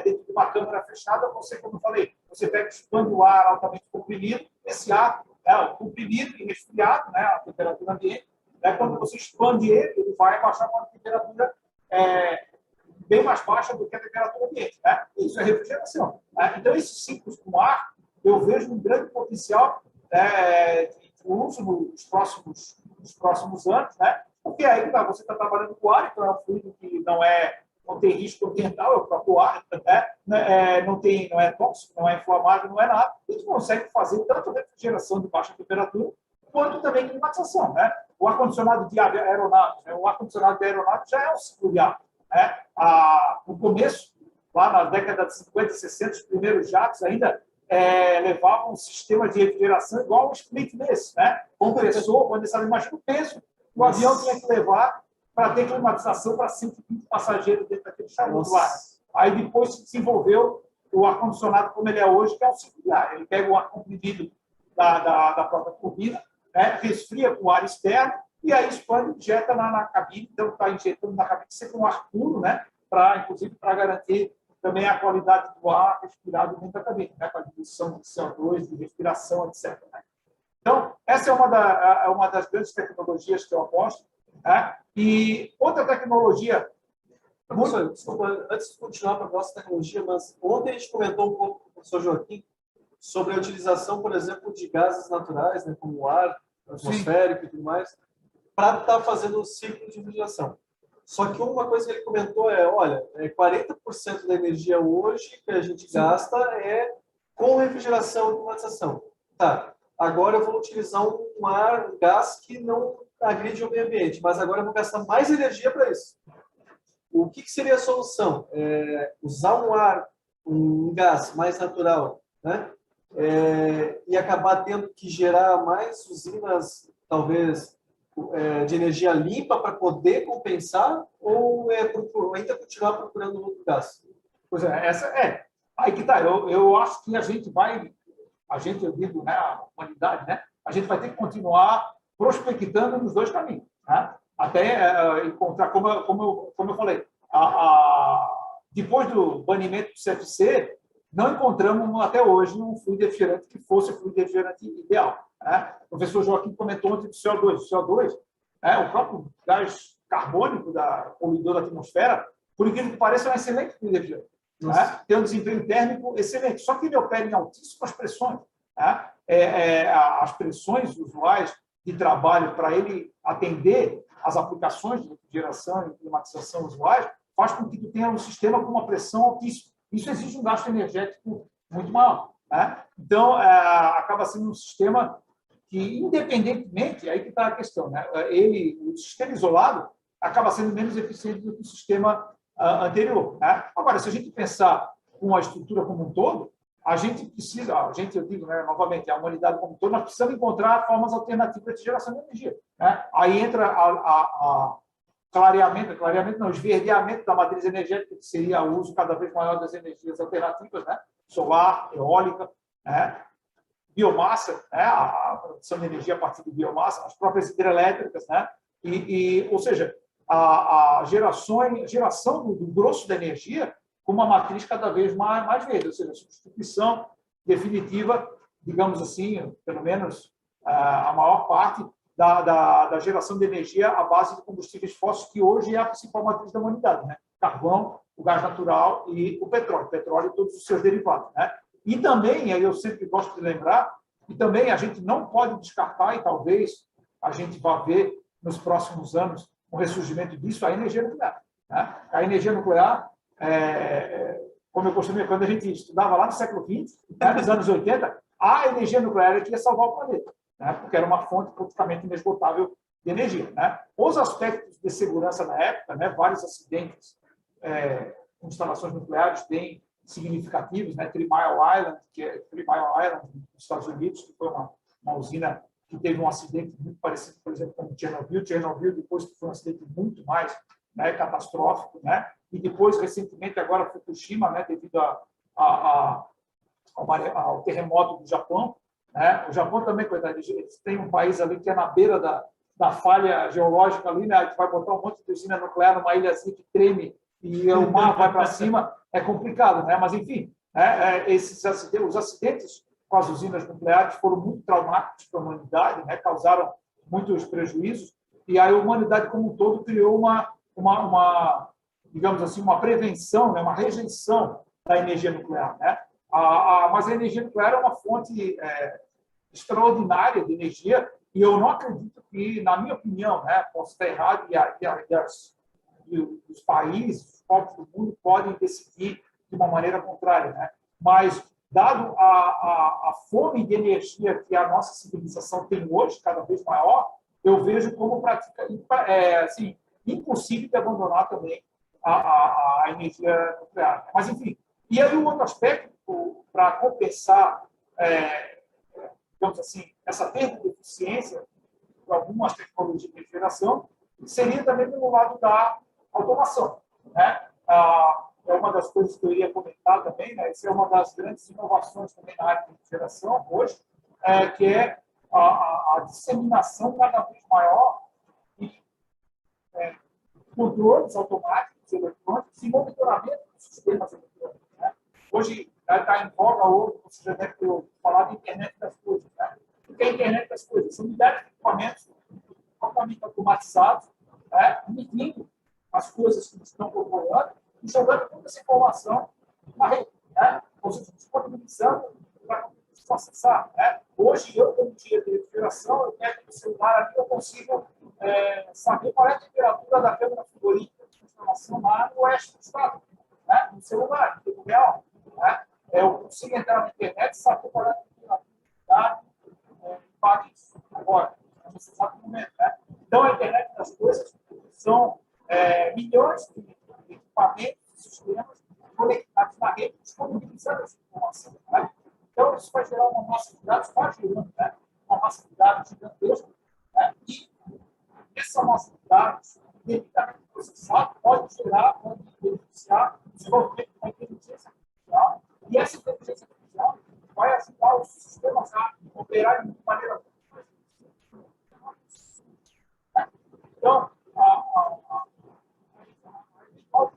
dentro de uma câmara fechada. Você, como eu falei, você pega, expande o ar altamente comprimido, esse ar comprimido e resfriado, né, a temperatura ambiente, quando você expande ele, ele vai baixar para uma temperatura bem mais baixa do que a temperatura ambiente. Né? Isso é refrigeração. Né? Então, esses ciclos com ar, eu vejo um grande potencial de uso nos próximos anos, né? Porque aí você está trabalhando com ar, então é um fluido que não tem risco ambiental, é o próprio ar, né? Não é tóxico, não é inflamável, não é nada. A gente consegue fazer tanto refrigeração de baixa temperatura, quanto também climatização. Né? O ar-condicionado de aeronaves, né? O ar-condicionado de aeronaves já é um ciclo de ar. Né? No começo, lá na década de 50 e 60, os primeiros jatos ainda levavam um sistema de refrigeração igual um split desse, né? Compressor, condensado. Imagina o peso que o avião tinha que levar para ter climatização para 120 passageiros dentro daquele charuto lá. Aí depois se desenvolveu o ar-condicionado como ele é hoje, que é um ciclo de ar. Ele pega o ar comprimido da própria turbina, né? Resfria com o ar externo e aí expande e injeta na cabine. Então, está injetando na cabine sempre um ar puro, né? Inclusive para garantir também a qualidade do ar respirado dentro da cabine, né? Com a diminuição de CO2, de respiração, etc. Né? Então, essa é uma das grandes tecnologias que eu aposto. Né? E outra tecnologia... Professor, desculpa, antes de continuar para a nossa tecnologia, mas ontem a gente comentou um pouco com o professor Joaquim sobre a utilização, por exemplo, de gases naturais, né, como o ar atmosférico e tudo mais, para estar fazendo o ciclo de refrigeração. Só que uma coisa que ele comentou olha, 40% da energia hoje que a gente gasta é com refrigeração e climatização. Tá, agora eu vou utilizar um gás que não agride o meio ambiente, mas agora eu vou gastar mais energia para isso. O que seria a solução? Usar um gás mais natural, né? E acabar tendo que gerar mais usinas, talvez, de energia limpa para poder compensar, ou ainda continuar procurando outro gás? Pois é, aí que está. Eu acho que eu digo, né, a humanidade, né, a gente vai ter que continuar prospectando nos dois caminhos, né? Até encontrar, como eu falei, depois do banimento do CFC, não encontramos até hoje um fluido refrigerante que fosse o fluido refrigerante ideal. Né? O professor Joaquim comentou ontem do CO2. O CO2, o próprio gás carbônico poluidor da atmosfera, por incrível que pareça, é um excelente fluido refrigerante. Né? Tem um desempenho térmico excelente, só que ele opera em altíssimas pressões. Né? As pressões usuais de trabalho para ele atender as aplicações de refrigeração e climatização usuais faz com que tu tenha um sistema com uma pressão altíssima. Isso exige um gasto energético muito maior. Né? Então, acaba sendo um sistema que, independentemente, aí que está a questão, né? O sistema isolado acaba sendo menos eficiente do que o sistema anterior. Né? Agora, se a gente pensar com a estrutura como um todo, eu digo, né, novamente, a humanidade como um todo, nós precisamos encontrar formas alternativas de geração de energia. Né? Aí entra o esverdeamento da matriz energética, que seria o uso cada vez maior das energias alternativas, né? Solar, eólica, né? Biomassa, né? A produção de energia a partir de biomassa, as próprias hidrelétricas, né? Ou seja, a geração do grosso da energia com uma matriz cada vez mais verde, ou seja, a substituição definitiva, digamos assim, pelo menos a maior parte da geração de energia à base de combustíveis fósseis, que hoje é a principal matriz da humanidade, né? Carvão, o gás natural e o petróleo e todos os seus derivados, né? E também, aí eu sempre gosto de lembrar, e também a gente não pode descartar, e talvez a gente vá ver nos próximos anos um ressurgimento disso, a energia nuclear, né? A energia nuclear, como eu costumo, quando a gente estudava lá no século XX, né, nos anos 80, a energia nuclear era que ia salvar o planeta, né? Porque era uma fonte praticamente inesgotável de energia, né? Os aspectos de segurança na época, né, vários acidentes com instalações nucleares bem significativos, né? Three Mile Island, que é Three Mile Island nos Estados Unidos, que foi uma usina que teve um acidente muito parecido, por exemplo, com Chernobyl. Chernobyl, depois que foi um acidente muito mais, né, catastrófico, né? E depois, recentemente, agora Fukushima, né, devido ao terremoto do Japão, né? O Japão também, coitado, eles têm um país ali que é na beira da falha geológica ali, né? A gente vai botar um monte de usina nuclear numa ilhazinha que treme e o mar vai para cima, é complicado, né? Mas, enfim, os acidentes com as usinas nucleares foram muito traumáticos para a humanidade, né? Causaram muitos prejuízos, e a humanidade como um todo criou digamos assim, uma prevenção, né? Uma rejeição da energia nuclear, né? Mas a energia nuclear é uma fonte extraordinária de energia, e eu não acredito que, na minha opinião, né, posso estar errado, e os países, os povos do mundo podem decidir de uma maneira contrária, né? Mas, dado a fome de energia que a nossa civilização tem hoje, cada vez maior, eu vejo como assim, impossível de abandonar também a energia nuclear. Mas, enfim, e aí um outro aspecto para compensar, digamos assim, essa perda de eficiência por algumas tecnologias de refrigeração, seria também no lado da automação, né? É uma das coisas que eu ia comentar também, né? Essa é uma das grandes inovações também na área de refrigeração hoje, que é a disseminação cada vez maior de controles automáticos, eletrônicos e monitoramento dos sistemas eletrônicos, né? Hoje está em voga, você já deve ter falado de internet das coisas, né? O que é a internet das coisas? São milhares de equipamentos totalmente automatizados, né? Medindo as coisas que estão ocorrendo e jogando toda essa informação na rede, né? Ou seja, disponibilizando para que você possa acessar, né? Hoje, eu, como dia de refrigeração, eu pego no celular aqui, eu consigo saber qual é a temperatura da câmera frigorífica de instalação lá no oeste do estado, né? No celular, em tempo real, né? Eu consigo entrar na internet e saber qual é a temperatura em Paris agora, nesse exato momento, né? Então, a internet das coisas são milhões de equipamentos e sistemas conectados na rede, disponibilizando essa informação, né? Então, isso vai gerar uma massa de dados, está gerando, né? Uma massa de dados gigantesca, né? E essa massa de dados, devidamente processada, pode beneficiar o desenvolvimento de uma inteligência artificial, e essa inteligência artificial vai ajudar os sistemas a operarem de maneira muito mais eficiente. Então, a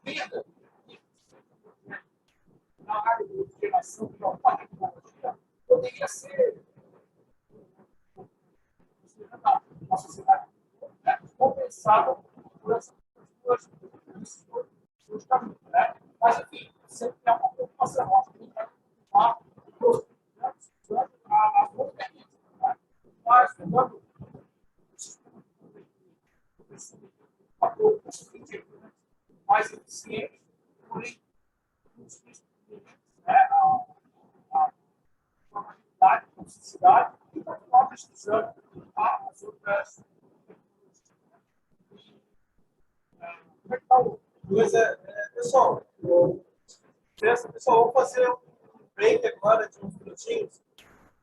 perda na área de refrigeração de alguma tecnologia poderia ser uma sociedade, né, compensada por essas duas caminhos, né? Mas, enfim, sempre tem uma preocupação nossa de a modernização, né? Mas, lembrando, mais eficiente, porém, a probabilidade, a necessidade, e continuar pesquisando as outras. Como é que está o. Pessoal, vamos fazer um break agora de uns minutinhos.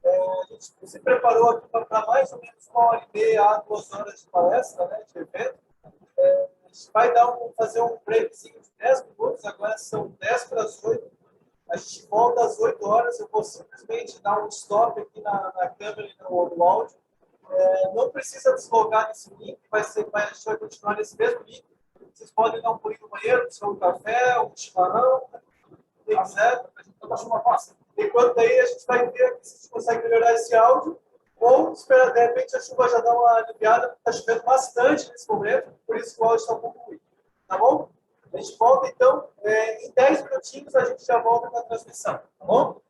A gente se preparou aqui para mais ou menos 1h30 a 2 horas de palestra, né, de evento. A gente vai fazer um breakzinho de 10 minutos, agora são 10 para as 8. A gente volta às 8 horas, eu vou simplesmente dar um stop aqui na câmera e no áudio. Não precisa deslogar nesse link, a gente vai continuar nesse mesmo link. Vocês podem dar um pulinho no banheiro, buscar um café, um chimarrão, quem quiser. Enquanto aí a gente vai ver se a gente consegue melhorar esse áudio. ou esperar, de repente, a chuva já dá uma aliviada, está chovendo bastante nesse momento, por isso que o áudio está um pouco ruim. Tá bom? A gente volta, então, em 10 minutinhos a gente já volta com a transmissão. Tá bom?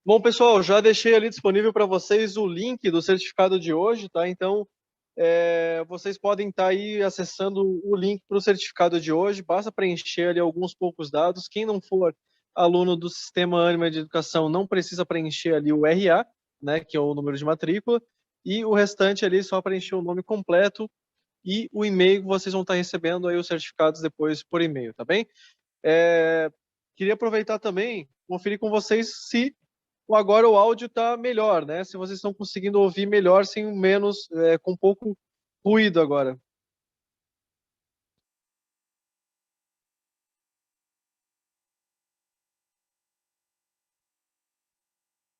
Bom, pessoal, já deixei ali disponível para vocês o link do certificado de hoje, tá? Então, vocês podem estar aí acessando o link para o certificado de hoje. Basta preencher ali alguns poucos dados. Quem não for aluno do Sistema Ânima de Educação não precisa preencher ali o RA, né, que é o número de matrícula, e o restante ali só preencher o nome completo e o e-mail que vocês vão estar recebendo aí os certificados depois por e-mail, tá bem? Queria aproveitar também, conferir com vocês se agora o áudio está melhor, né? Se vocês estão conseguindo ouvir melhor, sem menos, com pouco ruído agora.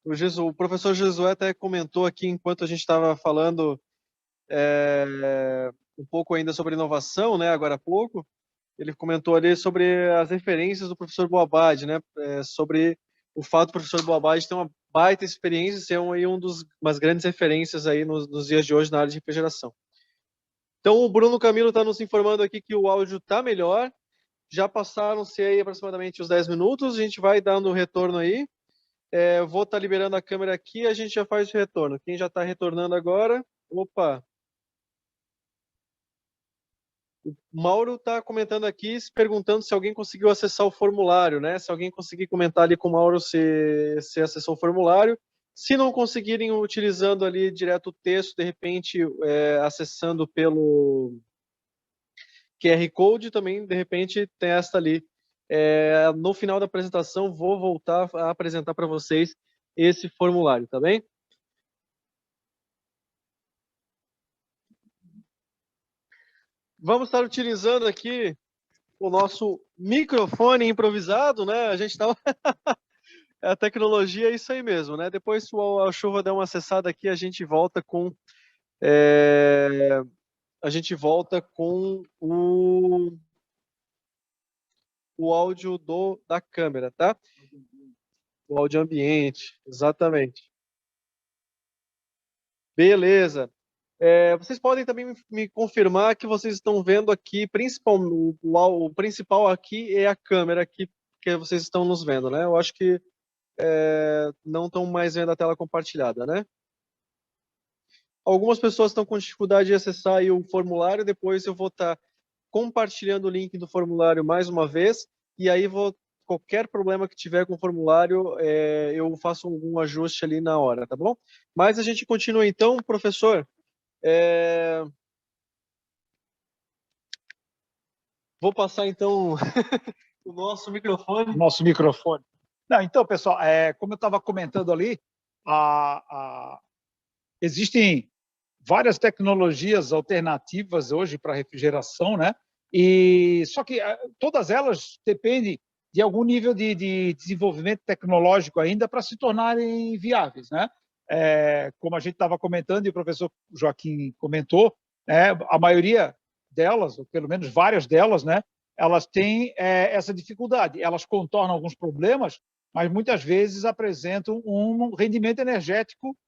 O professor Josué até comentou aqui, enquanto a gente estava falando um pouco ainda sobre inovação, né? Agora há pouco, ele comentou ali sobre as referências do professor Boabad, né? Sobre o fato do professor Boabad ter uma baita experiência e ser umas grandes referências aí nos dias de hoje na área de refrigeração. Então, o Bruno Camilo está nos informando aqui que o áudio está melhor. Já passaram-se aí aproximadamente os 10 minutos. A gente vai dando o retorno aí. Vou estar liberando a câmera aqui e a gente já faz o retorno. Quem já está retornando agora? Opa! O Mauro está comentando aqui, se perguntando se alguém conseguiu acessar o formulário, né? Se alguém conseguir comentar ali com o Mauro se acessou o formulário. Se não conseguirem, utilizando ali direto o texto, de repente acessando pelo QR Code, também, de repente, tem essa ali. No final da apresentação, vou voltar a apresentar para vocês esse formulário, tá bem? Vamos estar utilizando aqui o nosso microfone improvisado, né? A gente tá... A tecnologia é isso aí mesmo, né? Depois, se a chuva der uma acessada aqui, a gente volta com o áudio da câmera, tá? O áudio ambiente, exatamente. Beleza. Vocês podem também me confirmar que vocês estão vendo aqui, o principal aqui é a câmera aqui que vocês estão nos vendo, né? Eu acho que não estão mais vendo a tela compartilhada, né? Algumas pessoas estão com dificuldade de acessar aí o formulário, depois eu vou estar compartilhando o link do formulário mais uma vez, e aí qualquer problema que tiver com o formulário, eu faço algum ajuste ali na hora, tá bom? Mas a gente continua então, professor. Vou passar então o nosso microfone. Nosso microfone. Não, então, pessoal, como eu estava comentando ali, existem várias tecnologias alternativas hoje para refrigeração, né? E só que todas elas dependem de algum nível de desenvolvimento tecnológico ainda para se tornarem viáveis, né? Como a gente estava comentando e o professor Joaquim comentou, a maioria delas, ou pelo menos várias delas, né? Elas têm essa dificuldade. Elas contornam alguns problemas, mas muitas vezes apresentam um rendimento energético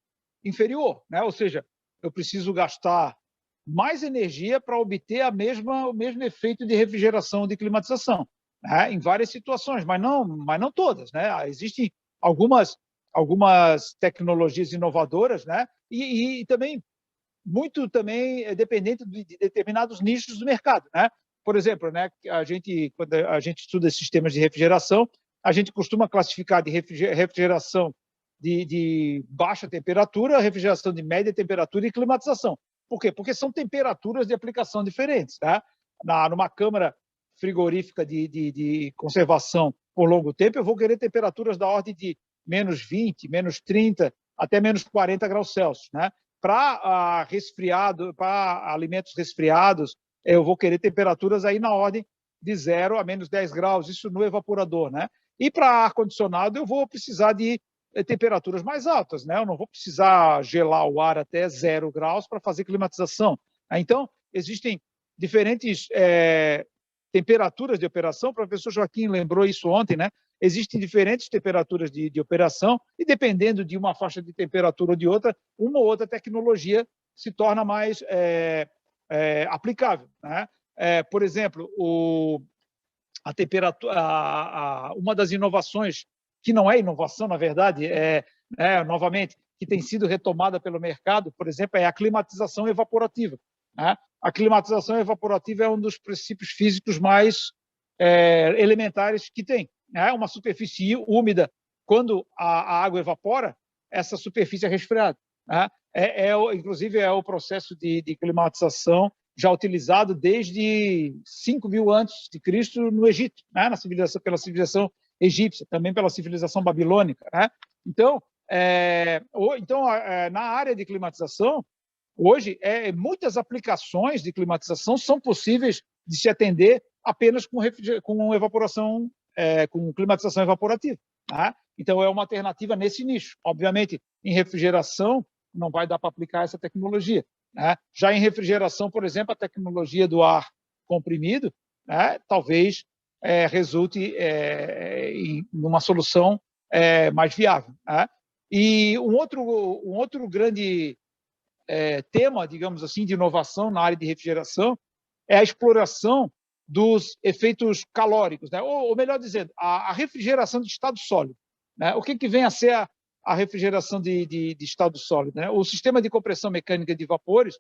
inferior, né? Ou seja, eu preciso gastar mais energia para obter o mesmo efeito de refrigeração, de climatização, né? Em várias situações, mas não todas, né? Existem algumas tecnologias inovadoras, né? E também muito também é dependente de determinados nichos do mercado, né? Por exemplo, né, quando a gente estuda sistemas de refrigeração, a gente costuma classificar de refrigeração de baixa temperatura, refrigeração de média temperatura e climatização. Por quê? Porque são temperaturas de aplicação diferentes, tá? Numa câmara frigorífica de conservação por longo tempo, eu vou querer temperaturas da ordem de menos 20, menos 30, até menos 40 graus Celsius, né? Para resfriado, para alimentos resfriados, eu vou querer temperaturas aí na ordem de 0 a menos 10 graus, isso no evaporador, né? E para ar-condicionado, eu vou precisar de temperaturas mais altas, né? Eu não vou precisar gelar o ar até 0 graus para fazer climatização. Então, existem diferentes temperaturas de operação. O professor Joaquim lembrou isso ontem, né? Existem diferentes temperaturas de operação e, dependendo de uma faixa de temperatura ou de outra, uma ou outra tecnologia se torna mais aplicável, né? Por exemplo, a temperatura, uma das inovações que não é inovação, na verdade, novamente, que tem sido retomada pelo mercado, por exemplo, é a climatização evaporativa. Né? A climatização evaporativa é um dos princípios físicos mais elementares que tem. Né? Uma superfície úmida, quando a água evapora, essa superfície é resfriada. Né? Inclusive, é o processo de climatização já utilizado desde 5.000 antes de Cristo no Egito, né? Pela civilização egípcia, também pela civilização babilônica. Né? Então, na área de climatização, hoje, muitas aplicações de climatização são possíveis de se atender apenas com evaporação, com climatização evaporativa. Tá? Então, é uma alternativa nesse nicho. Obviamente, em refrigeração, não vai dar para aplicar essa tecnologia. Né? Já em refrigeração, por exemplo, a tecnologia do ar comprimido, né, talvez resulte em uma solução mais viável. Né? E um outro grande tema, digamos assim, de inovação na área de refrigeração é a exploração dos efeitos calóricos, né? Ou melhor dizendo, a refrigeração de estado sólido. Né? O que vem a ser a refrigeração de estado sólido? Né? O sistema de compressão mecânica de vapores,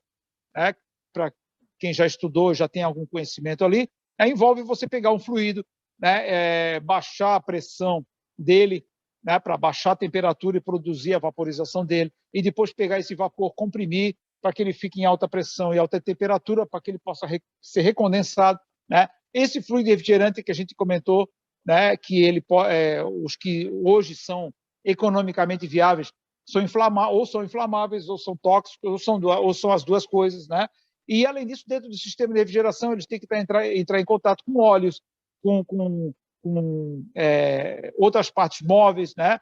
né, para quem já estudou, já tem algum conhecimento ali, envolve você pegar um fluido, né, baixar a pressão dele, né, para baixar a temperatura e produzir a vaporização dele, e depois pegar esse vapor, comprimir para que ele fique em alta pressão e alta temperatura, para que ele possa ser recondensado. Né? Esse fluido refrigerante que a gente comentou, né, que os que hoje são economicamente viáveis são inflamáveis, ou são tóxicos, ou são as duas coisas. Né? E, além disso, dentro do sistema de refrigeração, eles têm que entrar em contato com óleos, com outras partes móveis, né?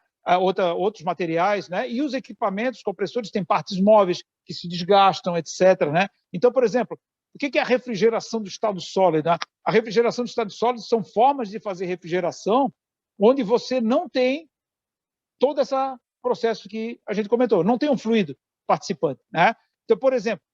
Outros materiais, né? E os equipamentos compressores têm partes móveis que se desgastam, etc. Né? Então, por exemplo, o que é a refrigeração do estado sólido? Né? A refrigeração do estado sólido são formas de fazer refrigeração onde você não tem todo esse processo que a gente comentou, não tem um fluido participante. Né? Então, por exemplo,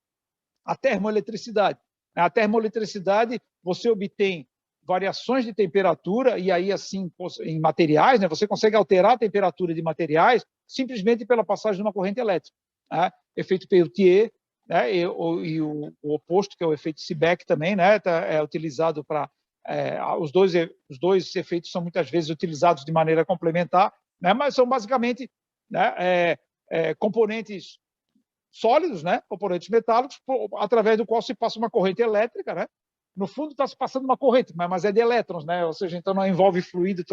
a termoeletricidade. A termoeletricidade, você obtém variações de temperatura, e aí, assim, em materiais, né, você consegue alterar a temperatura de materiais simplesmente pela passagem de uma corrente elétrica. Né? Efeito Peltier, né, e o oposto, que é o efeito Seebeck também, né, é utilizado para... os dois efeitos são muitas vezes utilizados de maneira complementar, né, mas são basicamente, né, componentes sólidos, né, componentes metálicos, através do qual se passa uma corrente elétrica, né? No fundo está se passando uma corrente, mas é de elétrons, né? Ou seja, então não envolve fluido,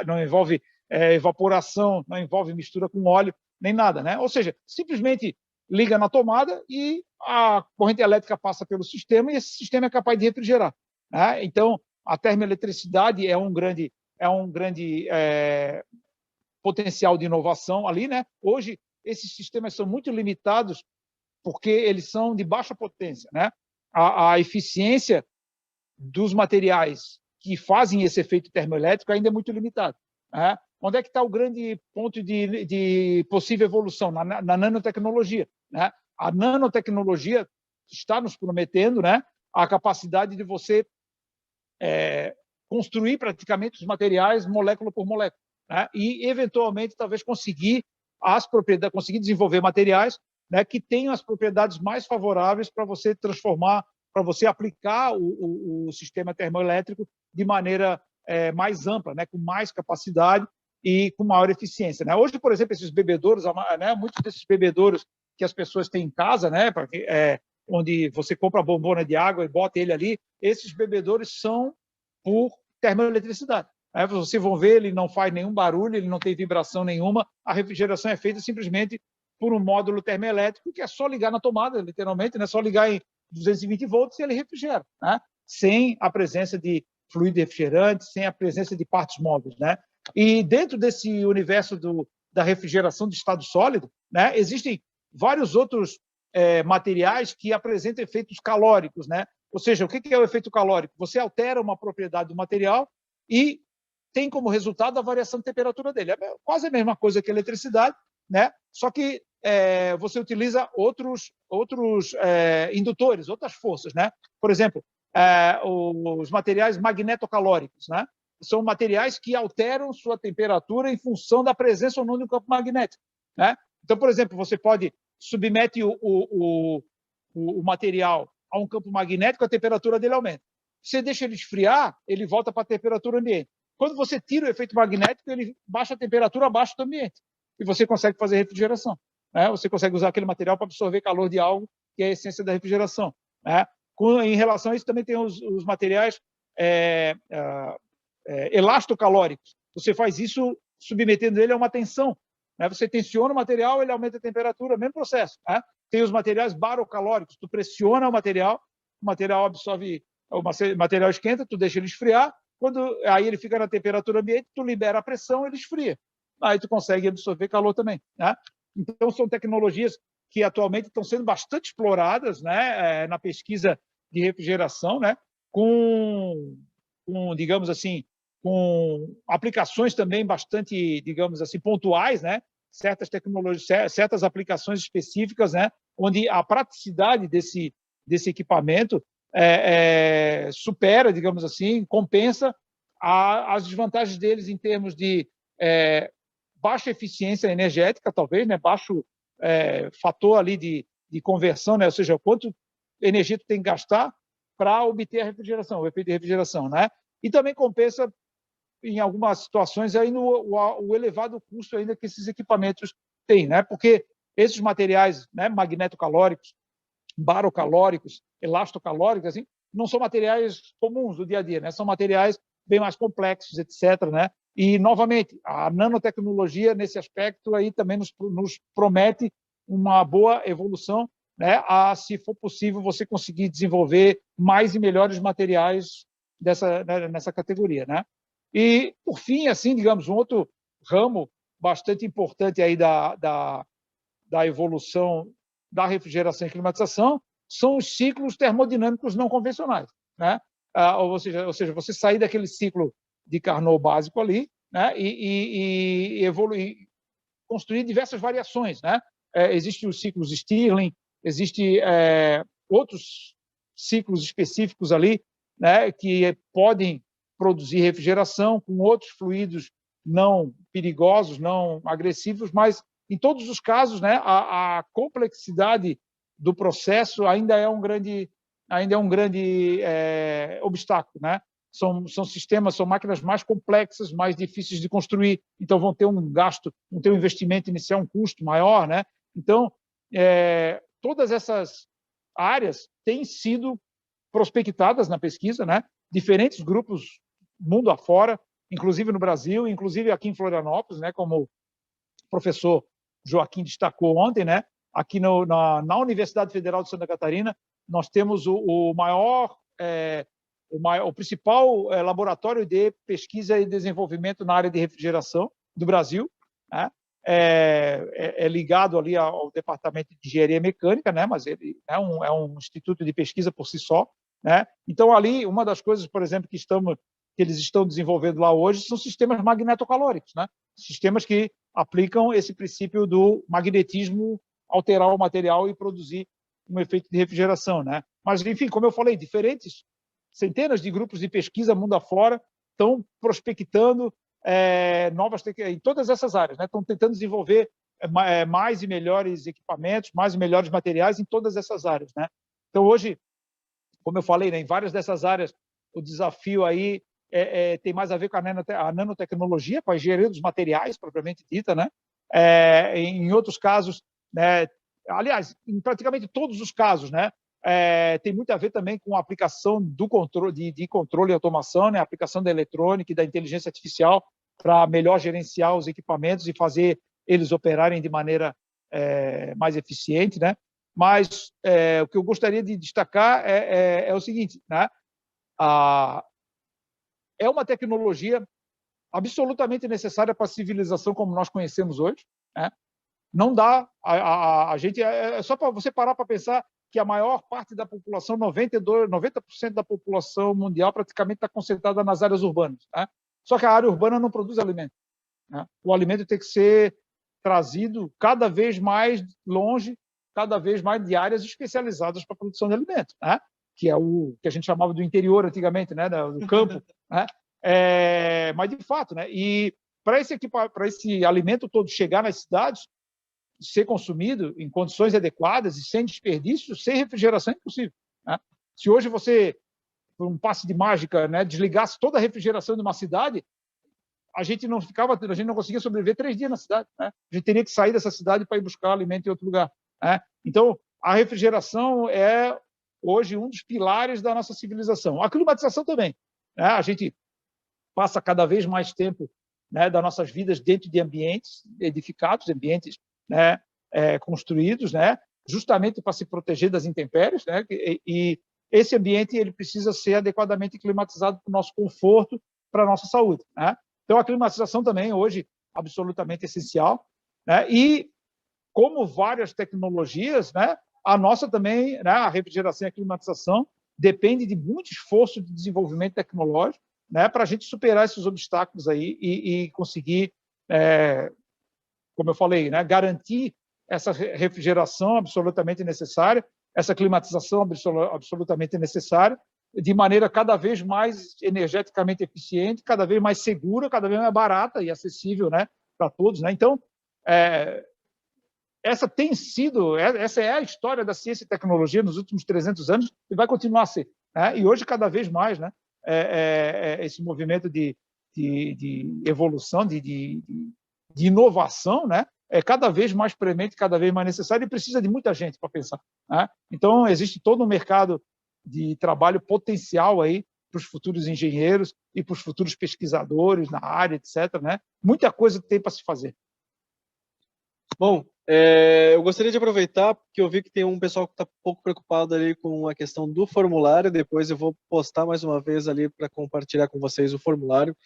não envolve evaporação, não envolve mistura com óleo, nem nada, né? Ou seja, simplesmente liga na tomada e a corrente elétrica passa pelo sistema e esse sistema é capaz de refrigerar. Né? Então, a termoeletricidade é um grande potencial de inovação ali, né? Hoje, esses sistemas são muito limitados porque eles são de baixa potência, né? A eficiência dos materiais que fazem esse efeito termoelétrico ainda é muito limitado. Né? Onde é que está o grande ponto de possível evolução? Na nanotecnologia. Né? A nanotecnologia está nos prometendo, né, a capacidade de você construir praticamente os materiais molécula por molécula. Né? E, eventualmente, talvez conseguir desenvolver materiais, né, que tenham as propriedades mais favoráveis para você transformar, para você aplicar o sistema termoelétrico de maneira mais ampla, né, com mais capacidade e com maior eficiência. Né? Hoje, por exemplo, esses bebedouros, né, muitos desses bebedouros que as pessoas têm em casa, né, onde você compra a bombona de água e bota ele ali, esses bebedouros são por termoeletricidade. Né? Vocês vão ver, ele não faz nenhum barulho, ele não tem vibração nenhuma, a refrigeração é feita simplesmente por um módulo termoelétrico que é só ligar na tomada, literalmente, né? Só ligar em 220 volts e ele refrigera, né? Sem a presença de fluido refrigerante, sem a presença de partes móveis. Né? E dentro desse universo da refrigeração de estado sólido, né, existem vários outros materiais que apresentam efeitos calóricos. Né? Ou seja, o que é o efeito calórico? Você altera uma propriedade do material e tem como resultado a variação de temperatura dele. É quase a mesma coisa que a eletricidade, né? Só que você utiliza outros indutores, outras forças. Né? Por exemplo, os materiais magnetocalóricos. Né? são materiais que alteram sua temperatura em função da presença ou não de um campo magnético, né? Então, por exemplo, você pode submeter o material a um campo magnético, a temperatura dele aumenta. Você deixa ele esfriar, ele volta para a temperatura ambiente. Quando você tira o efeito magnético, ele baixa a temperatura abaixo do ambiente e você consegue fazer refrigeração, né? Você consegue usar aquele material para absorver calor de algo, que é a essência da refrigeração, né? Em relação a isso, também tem os materiais elastocalóricos. Você faz isso submetendo ele a uma tensão, né? Você tensiona o material, ele aumenta a temperatura, mesmo processo, né? Tem os materiais barocalóricos. Tu pressiona o material absorve, o material esquenta, tu deixa ele esfriar, aí ele fica na temperatura ambiente, tu libera a pressão, ele esfria. Aí tu consegue absorver calor também, né? Então, são tecnologias que atualmente estão sendo bastante exploradas, né, na pesquisa de refrigeração, né, digamos assim, com aplicações também bastante, digamos assim, pontuais, né, certas tecnologias, certas aplicações específicas, né, onde a praticidade desse equipamento supera, digamos assim, compensa as desvantagens deles em termos de baixa eficiência energética, talvez, né, baixo fator ali de conversão, né, ou seja, quanto energia tu tem que gastar para obter a refrigeração, o efeito de refrigeração, né? E também compensa em algumas situações aí o elevado custo ainda que esses equipamentos têm, né? Porque esses materiais, né, magnetocalóricos, barocalóricos, elastocalóricos, assim, não são materiais comuns do dia a dia, né? São materiais bem mais complexos, etc., né? E, novamente, a nanotecnologia, nesse aspecto, aí também nos promete uma boa evolução, né? Se for possível, você conseguir desenvolver mais e melhores materiais nessa categoria, né? E, por fim, assim, digamos, um outro ramo bastante importante aí da evolução da refrigeração e climatização são os ciclos termodinâmicos não convencionais, né? Ou seja, você sair daquele ciclo de Carnot básico ali, né, e evoluir, construir diversas variações, né? Existem os ciclos Stirling, existem outros ciclos específicos ali, né, que podem produzir refrigeração com outros fluidos não perigosos, não agressivos, mas em todos os casos, né, a complexidade do processo ainda é um grande obstáculo, né? São sistemas, são máquinas mais complexas, mais difíceis de construir, então vão ter um gasto, vão ter um investimento inicial, um custo maior, né? Então, todas essas áreas têm sido prospectadas na pesquisa, né? Diferentes grupos mundo afora, inclusive no Brasil, inclusive aqui em Florianópolis, né? Como o professor Joaquim destacou ontem, né? Aqui na Universidade Federal de Santa Catarina, nós temos o principal laboratório de pesquisa e desenvolvimento na área de refrigeração do Brasil, né? Ligado ali ao Departamento de Engenharia Mecânica, né? Mas ele é um instituto de pesquisa por si só, né? Então, ali, uma das coisas, por exemplo, que eles estão desenvolvendo lá hoje são sistemas magnetocalóricos, né? Sistemas que aplicam esse princípio do magnetismo alterar o material e produzir um efeito de refrigeração, né? Mas, enfim, como eu falei, centenas de grupos de pesquisa mundo afora estão prospectando novas em todas essas áreas, né? Estão tentando desenvolver mais e melhores equipamentos, mais e melhores materiais em todas essas áreas, né? Então, hoje, como eu falei, né, em várias dessas áreas, o desafio aí tem mais a ver com a nanotecnologia, com a engenharia dos materiais, propriamente dita, né? Em outros casos, né, aliás, em praticamente todos os casos, né, tem muito a ver também com a aplicação do controle, de controle e automação, né, a aplicação da eletrônica e da inteligência artificial para melhor gerenciar os equipamentos e fazer eles operarem de maneira mais eficiente, né? Mas o que eu gostaria de destacar é o seguinte, né? É uma tecnologia absolutamente necessária para a civilização como nós conhecemos hoje, né? Não dá, a gente, só para você parar para pensar que a maior parte da população, 90% da população mundial praticamente está concentrada nas áreas urbanas, né? Só que a área urbana não produz alimento, né? O alimento tem que ser trazido cada vez mais longe, cada vez mais de áreas especializadas para a produção de alimento, né? Que é o que a gente chamava do interior antigamente, né? Do campo, né? Mas, de fato, né? E para esse alimento todo chegar nas cidades, ser consumido em condições adequadas e sem desperdício, sem refrigeração é impossível, né? Se hoje você, por um passe de mágica, né, desligasse toda a refrigeração de uma cidade, a gente não conseguia sobreviver 3 dias na cidade, né? A gente teria que sair dessa cidade para ir buscar alimento em outro lugar, né? Então, a refrigeração é hoje um dos pilares da nossa civilização. A climatização também, né? A gente passa cada vez mais tempo, né, das nossas vidas dentro de ambientes edificados, ambientes, né, construídos, né, justamente para se proteger das intempéries, né, e esse ambiente ele precisa ser adequadamente climatizado para o nosso conforto, para a nossa saúde, né? Então, a climatização também, hoje, absolutamente essencial, né? E, como várias tecnologias, né, a nossa também, né, a refrigeração e a climatização, depende de muito esforço de desenvolvimento tecnológico, né, para a gente superar esses obstáculos aí e conseguir, como eu falei, né, garantir essa refrigeração absolutamente necessária, essa climatização absolutamente necessária, de maneira cada vez mais energeticamente eficiente, cada vez mais segura, cada vez mais barata e acessível, né, para todos, né? Então, essa é a história da ciência e tecnologia nos últimos 300 anos e vai continuar a ser, né? E hoje, cada vez mais, né, esse movimento de evolução, de inovação, né, é cada vez mais premente, cada vez mais necessário e precisa de muita gente para pensar, né? Então, existe todo um mercado de trabalho potencial aí para os futuros engenheiros e para os futuros pesquisadores na área, etc., né? Muita coisa tem para se fazer. Bom, eu gostaria de aproveitar, porque eu vi que tem um pessoal que está um pouco preocupado ali com a questão do formulário. Depois eu vou postar mais uma vez ali para compartilhar com vocês o formulário.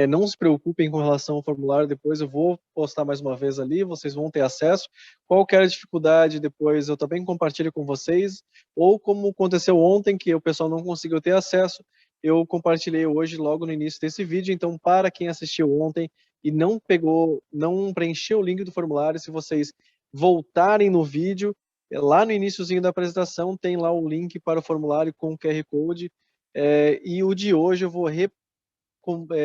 Não se preocupem com relação ao formulário, depois eu vou postar mais uma vez ali, vocês vão ter acesso. Qualquer dificuldade, depois eu também compartilho com vocês, ou como aconteceu ontem, que o pessoal não conseguiu ter acesso, eu compartilhei hoje logo no início desse vídeo. Então, para quem assistiu ontem e não preencheu o link do formulário, se vocês voltarem no vídeo, lá no iniciozinho da apresentação tem lá o link para o formulário com o QR Code, e o de hoje eu vou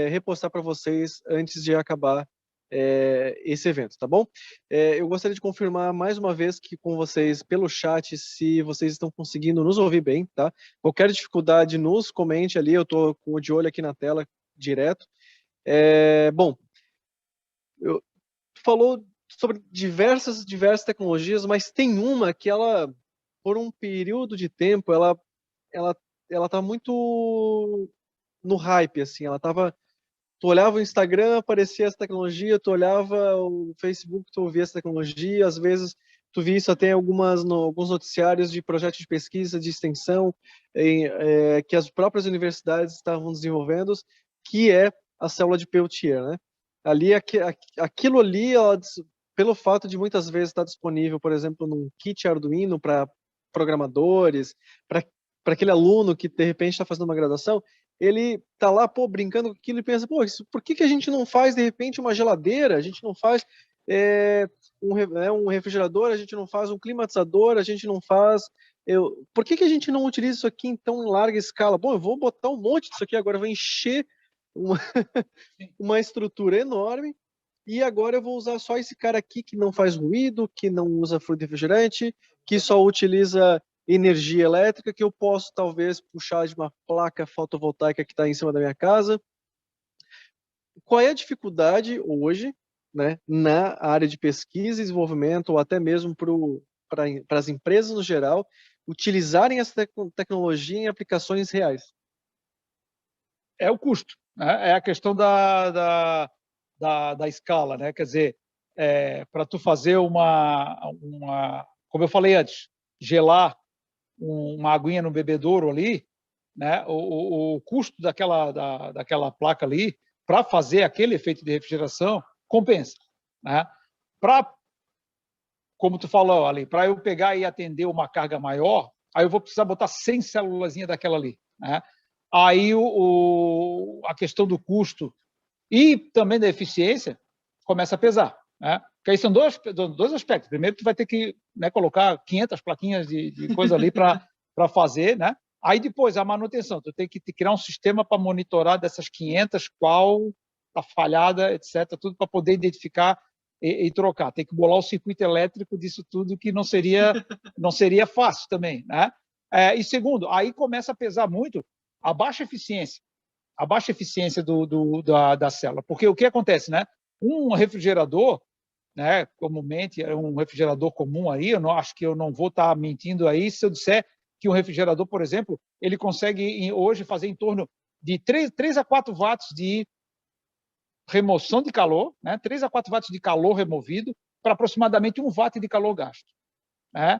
repostar para vocês antes de acabar esse evento, tá bom? Eu gostaria de confirmar mais uma vez que com vocês pelo chat, se vocês estão conseguindo nos ouvir bem, tá? Qualquer dificuldade, nos comente ali, eu estou de olho aqui na tela direto. Bom, tu falou sobre diversas tecnologias, mas tem uma que ela, por um período de tempo, ela tá muito no hype, assim, tu olhava o Instagram, aparecia essa tecnologia, tu olhava o Facebook, tu ouvia essa tecnologia, às vezes tu via isso até em alguns noticiários de projetos de pesquisa, de extensão, que as próprias universidades estavam desenvolvendo, que é a célula de Peltier, né? Ali, aquilo ali, pelo fato de muitas vezes estar disponível, por exemplo, num kit Arduino para programadores, para aquele aluno que de repente está fazendo uma graduação, ele tá lá, brincando com aquilo e pensa, por que a gente não faz, de repente, uma geladeira? A gente não faz um refrigerador, a gente não faz um climatizador, a gente não faz... por que a gente não utiliza isso aqui, então, em larga escala? Bom, eu vou botar um monte disso aqui agora, vou encher uma estrutura enorme, e agora eu vou usar só esse cara aqui que não faz ruído, que não usa fluido refrigerante, que só utiliza energia elétrica, que eu posso talvez puxar de uma placa fotovoltaica que está em cima da minha casa. Qual é a dificuldade hoje, né, na área de pesquisa e desenvolvimento, ou até mesmo para as empresas no geral, utilizarem essa tecnologia em aplicações reais? É o custo, né? É a questão da escala, né? Quer dizer, para tu fazer como eu falei antes, gelar uma aguinha no bebedouro ali, né? O custo daquela placa ali para fazer aquele efeito de refrigeração compensa, né? Como tu falou ali, para eu pegar e atender uma carga maior, aí eu vou precisar botar 100 célulazinhas daquela ali, né? Aí a questão do custo e também da eficiência começa a pesar, né? Porque aí são dois aspectos. Primeiro, tu vai ter que, né, colocar 500 plaquinhas de coisa ali para fazer, né, Aí depois, a manutenção. Tu tem que criar um sistema para monitorar dessas 500, qual está falhada, etc. Tudo para poder identificar e trocar. Tem que bolar o circuito elétrico disso tudo, que não seria fácil também, né? E segundo, aí começa a pesar muito a baixa eficiência da célula. Porque o que acontece, né? Um refrigerador, né, comumente, é um refrigerador comum aí, acho que eu não vou estar mentindo aí se eu disser que um refrigerador, por exemplo, ele consegue hoje fazer em torno de 3 a 4 watts de remoção de calor, né? 3 a 4 watts de calor removido para aproximadamente 1 watt de calor gasto, né?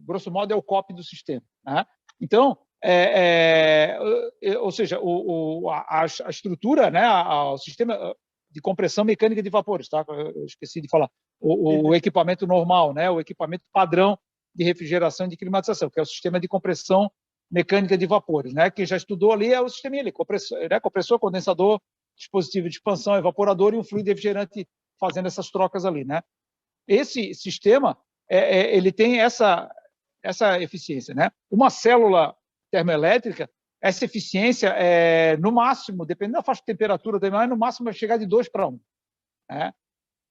Grosso modo, é o COP do sistema, né? Então, ou seja, a estrutura, né? O sistema de compressão mecânica de vapores, tá? Eu esqueci de falar. O equipamento normal, né? O equipamento padrão de refrigeração e de climatização, que é o sistema de compressão mecânica de vapores, né? Quem já estudou ali é o sistema ali, compressor, condensador, dispositivo de expansão, evaporador e um fluido refrigerante fazendo essas trocas ali, né? Esse sistema ele tem essa eficiência, né? Uma célula termoelétrica, essa eficiência no máximo, dependendo da faixa de temperatura também, no máximo vai chegar de 2:1, né?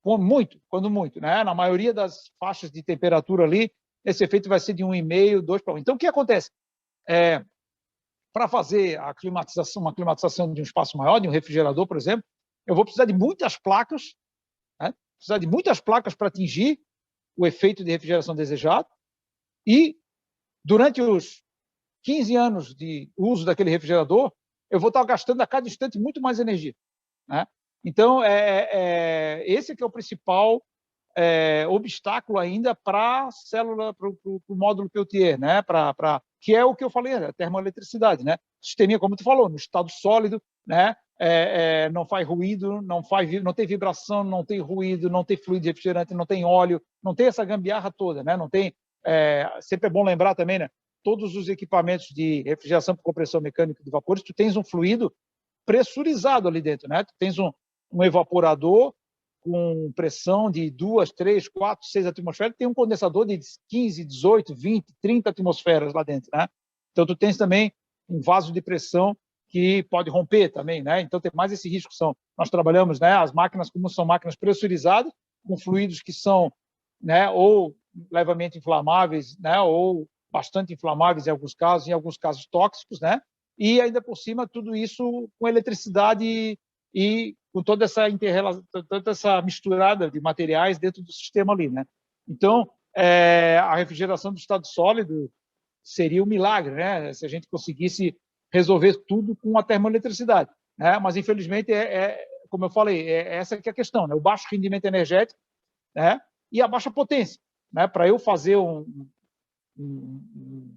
Quando muito, né? Na maioria das faixas de temperatura ali, esse efeito vai ser de 1,5, 2:1. Então, o que acontece? Para fazer uma climatização de um espaço maior, de um refrigerador, por exemplo, eu vou precisar de muitas placas, né? Precisar de muitas placas para atingir o efeito de refrigeração desejado, e durante os 15 anos de uso daquele refrigerador, eu vou estar gastando a cada instante muito mais energia, né? Então, esse que é o principal obstáculo ainda para a célula, para o módulo Peltier, né? Que é o que eu falei, a termoeletricidade, né? Sisteminha, como tu falou, no estado sólido, né? Não faz ruído, não tem vibração, não tem ruído, não tem fluido refrigerante, não tem óleo, não tem essa gambiarra toda, né? Não tem, sempre é bom lembrar também, né? Todos os equipamentos de refrigeração por compressão mecânica de vapores, tu tens um fluido pressurizado ali dentro, né? Tu tens um evaporador com pressão de 2, 3, 4, 6 atmosferas, tem um condensador de 15, 18, 20, 30 atmosferas lá dentro, né? Então, tu tens também um vaso de pressão que pode romper também, né? Então, tem mais esse risco. Nós trabalhamos, né? As máquinas, como são máquinas pressurizadas, com fluidos que são, né? Ou levemente inflamáveis, né? Ou bastante inflamáveis em alguns casos tóxicos, né? E ainda por cima, tudo isso com eletricidade e com toda essa misturada de materiais dentro do sistema ali, né? Então, a refrigeração do estado sólido seria um milagre, né? Se a gente conseguisse resolver tudo com a termoeletricidade, né? Mas, infelizmente, como eu falei, essa que é a questão, né? O baixo rendimento energético, né? E a baixa potência, né? Para eu fazer um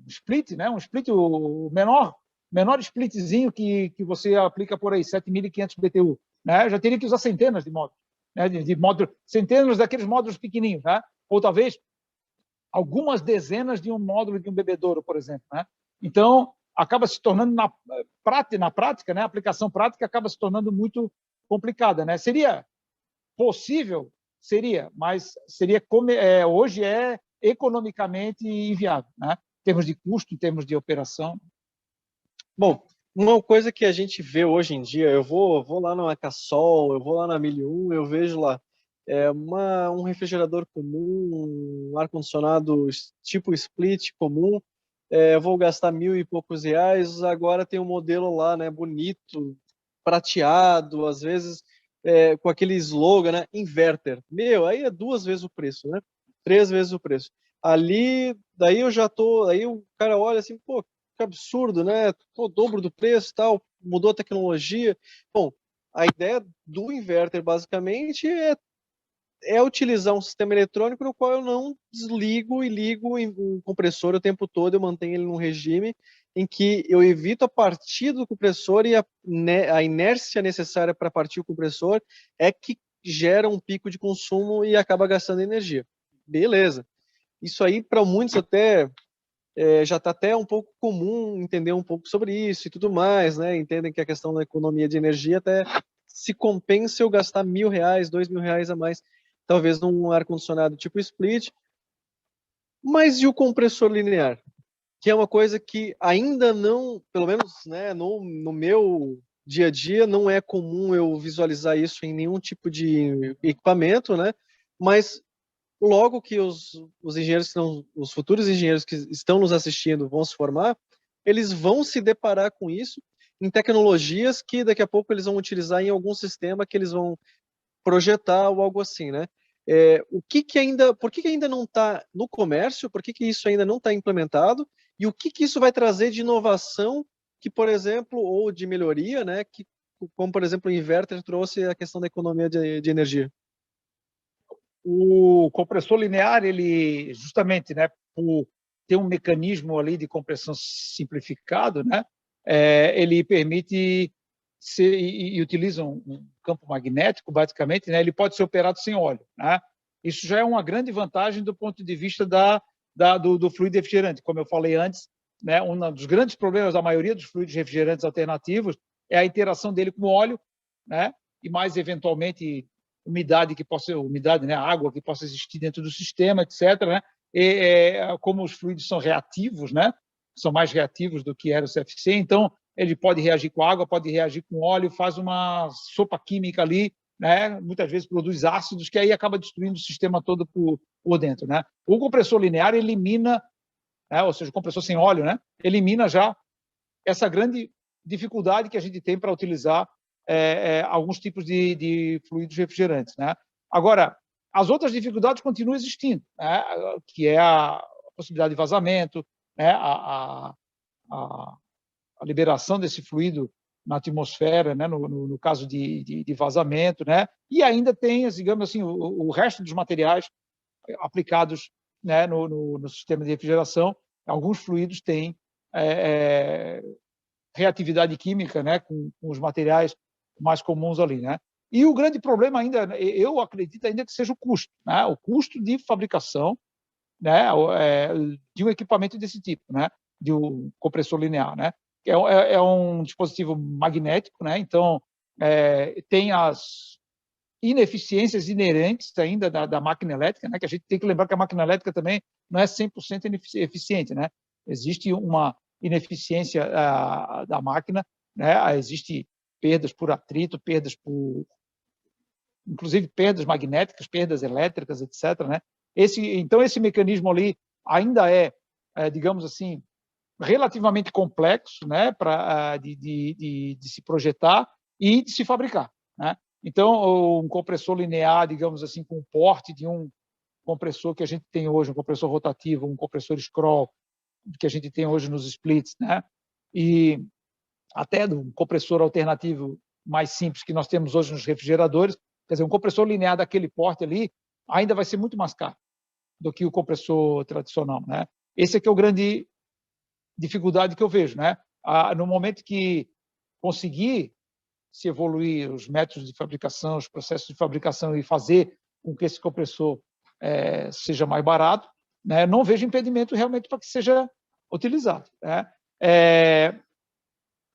split, né? Um split, o menor splitzinho que você aplica por aí, 7.500 BTU, né? Eu já teria que usar centenas de módulos, né? Centenas daqueles módulos pequenininhos, né? Ou talvez algumas dezenas de um módulo de um bebedouro, por exemplo, né? Então, acaba se tornando, na prática, né? A aplicação prática acaba se tornando muito complicada, né? Seria possível? Seria, mas hoje é economicamente inviável, né? Em termos de custo, em termos de operação. Bom, uma coisa que a gente vê hoje em dia, eu vou lá na Cassol, eu vou lá na 1001, eu vejo lá um refrigerador comum, um ar-condicionado tipo split comum, eu vou gastar 1.000 e poucos reais, agora tem um modelo lá, né, bonito, prateado, às vezes com aquele slogan, né, inverter. Aí é 2 vezes o preço, né? 3 vezes o preço. Ali, daí aí o cara olha assim, pô, que absurdo, né? O dobro do preço, tal, mudou a tecnologia. Bom, a ideia do inverter basicamente é utilizar um sistema eletrônico no qual eu não desligo e ligo o compressor o tempo todo, eu mantenho ele num regime em que eu evito a partida do compressor e a inércia necessária para partir o compressor é que gera um pico de consumo e acaba gastando energia. Beleza. Isso aí, para muitos até já está até um pouco comum entender um pouco sobre isso e tudo mais, né? Entendem que a questão da economia de energia até se compensa eu gastar R$1.000, R$2.000 a mais, talvez num ar-condicionado tipo split. Mas e o compressor linear? que é uma coisa que ainda não, pelo menos, né, no meu dia a dia, não é comum eu visualizar isso em nenhum tipo de equipamento, né? Mas logo que os engenheiros, os futuros engenheiros que estão nos assistindo vão se formar, eles vão se deparar com isso em tecnologias que daqui a pouco eles vão utilizar em algum sistema que eles vão projetar ou algo assim, né? Por que ainda não está no comércio? Por que isso ainda não está implementado? E o que isso vai trazer de inovação que, por exemplo, ou de melhoria, né? Como, por exemplo, o inverter trouxe a questão da economia de energia. O compressor linear, ele justamente, né, por ter um mecanismo ali de compressão simplificado, né, ele permite e utiliza um campo magnético, basicamente, né, ele pode ser operado sem óleo, né? Isso já é uma grande vantagem do ponto de vista do fluido refrigerante. Como eu falei antes, né, um dos grandes problemas da maioria dos fluidos refrigerantes alternativos é a interação dele com o óleo, né, e mais eventualmente umidade, né, água que possa existir dentro do sistema, etc. Né? Como os fluidos são reativos, né, são mais reativos do que era o CFC, então ele pode reagir com água, pode reagir com óleo, faz uma sopa química ali, né, muitas vezes produz ácidos que aí acaba destruindo o sistema todo por dentro, né? O compressor linear elimina, né, ou seja, o compressor sem óleo, né, elimina já essa grande dificuldade que a gente tem para utilizar alguns tipos de fluidos refrigerantes, né? Agora, as outras dificuldades continuam existindo, né? Que é a possibilidade de vazamento, né? a liberação desse fluido na atmosfera, né? no caso de vazamento, né? E ainda tem, digamos assim, o resto dos materiais aplicados, né? no sistema de refrigeração. Alguns fluidos têm reatividade química, né? com os materiais mais comuns ali, né? E o grande problema ainda, eu acredito ainda que seja o custo, né? O custo de fabricação, né? De um equipamento desse tipo, né? De um compressor linear, né? É um dispositivo magnético, né? Então tem as ineficiências inerentes ainda da máquina elétrica, né? Que a gente tem que lembrar que a máquina elétrica também não é 100% eficiente, né? Existe uma ineficiência da máquina, né? Existe perdas por atrito, inclusive perdas magnéticas, perdas elétricas, etc. Né? Então, esse mecanismo ali ainda digamos assim, relativamente complexo, né, de se projetar e de se fabricar, né? Então, um compressor linear, digamos assim, com o porte de um compressor que a gente tem hoje, um compressor rotativo, um compressor scroll, que a gente tem hoje nos splits, né? E até do compressor alternativo mais simples que nós temos hoje nos refrigeradores, quer dizer, um compressor linear daquele porte ali ainda vai ser muito mais caro do que o compressor tradicional, né? Esse aqui é o grande dificuldade que eu vejo, né? No momento que conseguir se evoluir os métodos de fabricação, os processos de fabricação e fazer com que esse compressor seja mais barato, né? Não vejo impedimento realmente para que seja utilizado, né?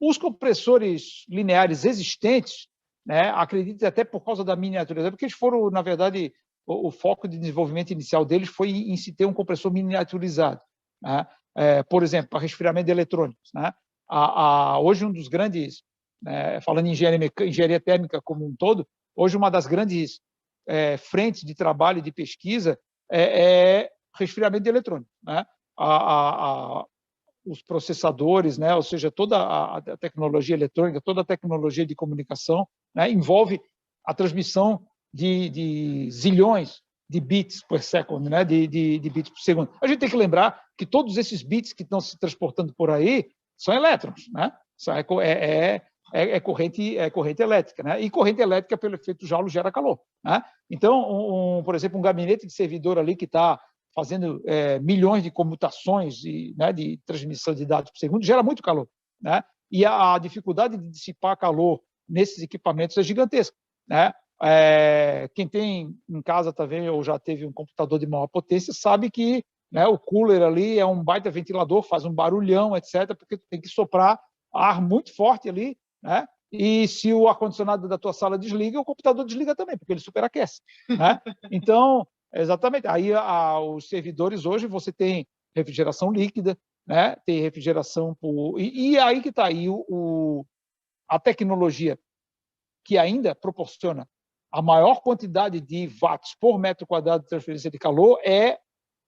Os compressores lineares existentes, né, acredito até por causa da miniaturização, porque eles foram, na verdade, o foco de desenvolvimento inicial deles foi em se ter um compressor miniaturizado, né? Por exemplo, para resfriamento de eletrônicos, né? Hoje, um dos grandes, falando em engenharia térmica como um todo, hoje uma das grandes frentes de trabalho e de pesquisa é resfriamento de eletrônicos, né? Os processadores, né? Ou seja, toda a tecnologia eletrônica, toda a tecnologia de comunicação, né? Envolve a transmissão de zilhões de bits por segundo, né? de bits por segundo. A gente tem que lembrar que todos esses bits que estão se transportando por aí são elétrons, né? Corrente elétrica, né? E corrente elétrica, pelo efeito Joule, gera calor, né? Então, por exemplo, um gabinete de servidor ali que está fazendo milhões de comutações né, de transmissão de dados por segundo, gera muito calor, né? E a dificuldade de dissipar calor nesses equipamentos é gigantesca, né? Quem tem em casa também ou já teve um computador de maior potência sabe que, né, o cooler ali é um baita ventilador, faz um barulhão, etc., porque tem que soprar ar muito forte ali, né? E se o ar-condicionado da tua sala desliga, o computador desliga também, porque ele superaquece, né? Então, exatamente. Aí, os servidores hoje, você tem refrigeração líquida, né, ter refrigeração por... E aí que está aí a tecnologia que ainda proporciona a maior quantidade de watts por metro quadrado de transferência de calor é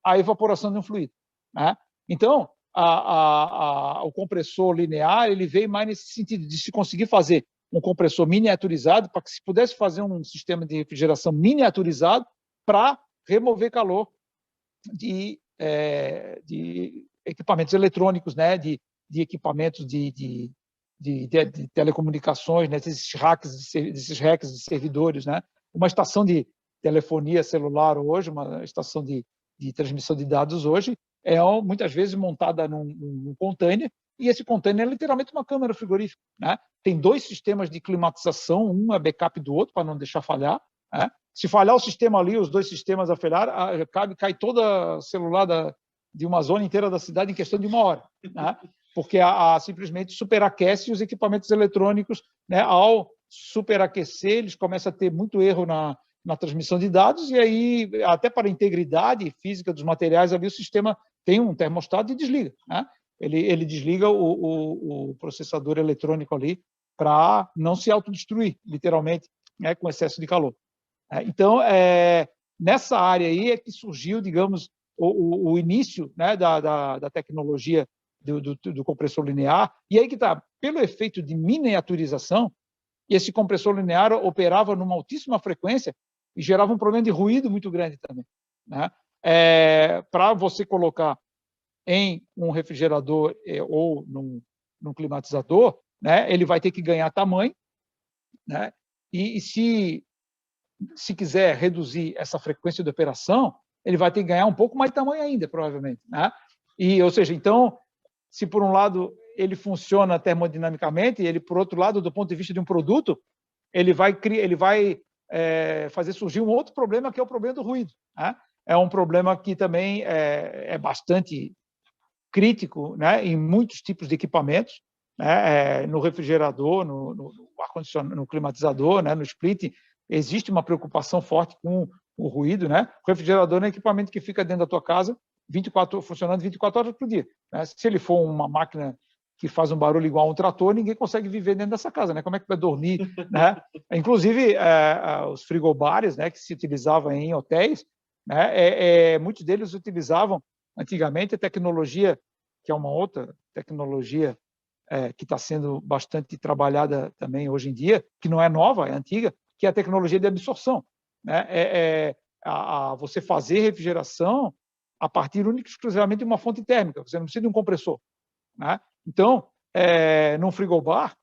a evaporação de um fluido, né? Então, o compressor linear ele veio mais nesse sentido de se conseguir fazer um compressor miniaturizado para que se pudesse fazer um sistema de refrigeração miniaturizado para remover calor de equipamentos eletrônicos, né? de equipamentos de telecomunicações, né? desses racks de servidores, né? Uma estação de telefonia celular hoje, uma estação de transmissão de dados hoje, é muitas vezes montada num container, e esse container é literalmente uma câmara frigorífica, né? Tem 2 sistemas de climatização, um é backup do outro, para não deixar falhar, né? Se falhar o sistema ali, os 2 sistemas a falhar, cai toda a celular de uma zona inteira da cidade em questão de 1 hora, né? Porque simplesmente superaquece os equipamentos eletrônicos, né? Ao superaquecer, eles começam a ter muito erro na transmissão de dados, e aí, até para a integridade física dos materiais, ali o sistema tem um termostato e desliga, né? Ele desliga o processador eletrônico ali para não se autodestruir, literalmente, né, com excesso de calor. Então, nessa área aí é que surgiu, digamos, o início, né, da tecnologia do compressor linear, e aí que está, pelo efeito de miniaturização, esse compressor linear operava numa altíssima frequência e gerava um problema de ruído muito grande também, né? Para você colocar em um refrigerador ou num climatizador, né, ele vai ter que ganhar tamanho, né? E se quiser reduzir essa frequência de operação, ele vai ter que ganhar um pouco mais de tamanho ainda, provavelmente, né? Ou seja, então, se por um lado ele funciona termodinamicamente, ele, por outro lado, do ponto de vista de um produto, ele vai fazer surgir um outro problema, que é o problema do ruído, né? É um problema que também é bastante crítico, né, em muitos tipos de equipamentos, né, no refrigerador, no ar-condicionado, no climatizador, né, no split, existe uma preocupação forte com o ruído, né? O refrigerador é um equipamento que fica dentro da tua casa funcionando 24 horas por dia, né? Se ele for uma máquina que faz um barulho igual a um trator, ninguém consegue viver dentro dessa casa, né? Como é que vai dormir, né? Inclusive, os frigobares, né, que se utilizavam em hotéis, né, muitos deles utilizavam antigamente a tecnologia, que é uma outra tecnologia que está sendo bastante trabalhada também hoje em dia, que não é nova, é antiga, que é a tecnologia de absorção, né? Você fazer refrigeração a partir única e exclusivamente de uma fonte térmica, você não precisa de um compressor, né? Então, num frigobar,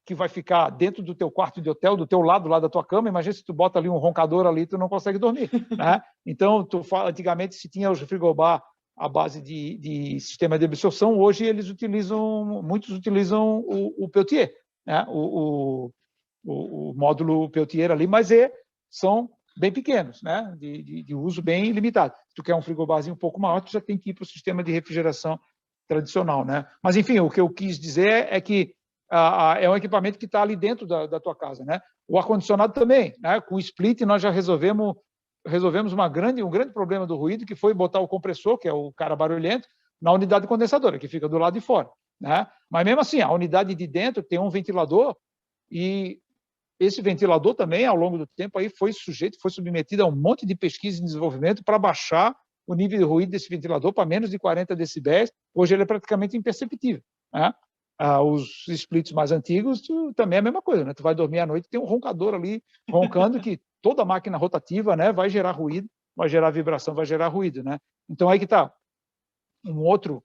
que vai ficar dentro do teu quarto de hotel, do teu lado, lá da tua cama, imagina se tu bota ali um roncador ali, tu não consegue dormir, né? Então, antigamente se tinha os frigobar à base de sistema de absorção, hoje muitos utilizam o Peltier, né? O módulo Peltier ali, mas são bem pequenos, né? De uso bem limitado. Se tu quer um frigobarzinho um pouco maior, tu já tem que ir para o sistema de refrigeração tradicional, né? Mas, enfim, o que eu quis dizer é que é um equipamento que está ali dentro da tua casa, né? O ar-condicionado também, né? Com o split nós já resolvemos um grande problema do ruído, que foi botar o compressor, que é o cara barulhento, na unidade condensadora, que fica do lado de fora, né? Mas mesmo assim, a unidade de dentro tem um ventilador, e esse ventilador também, ao longo do tempo, aí foi submetido a um monte de pesquisa e desenvolvimento para baixar o nível de ruído desse ventilador para menos de 40 decibéis. Hoje ele é praticamente imperceptível, né? Os splits mais antigos também é a mesma coisa, né? Tu vai dormir à noite, tem um roncador ali roncando, que toda máquina rotativa, né, vai gerar ruído, vai gerar vibração, vai gerar ruído, né? Então aí que está uma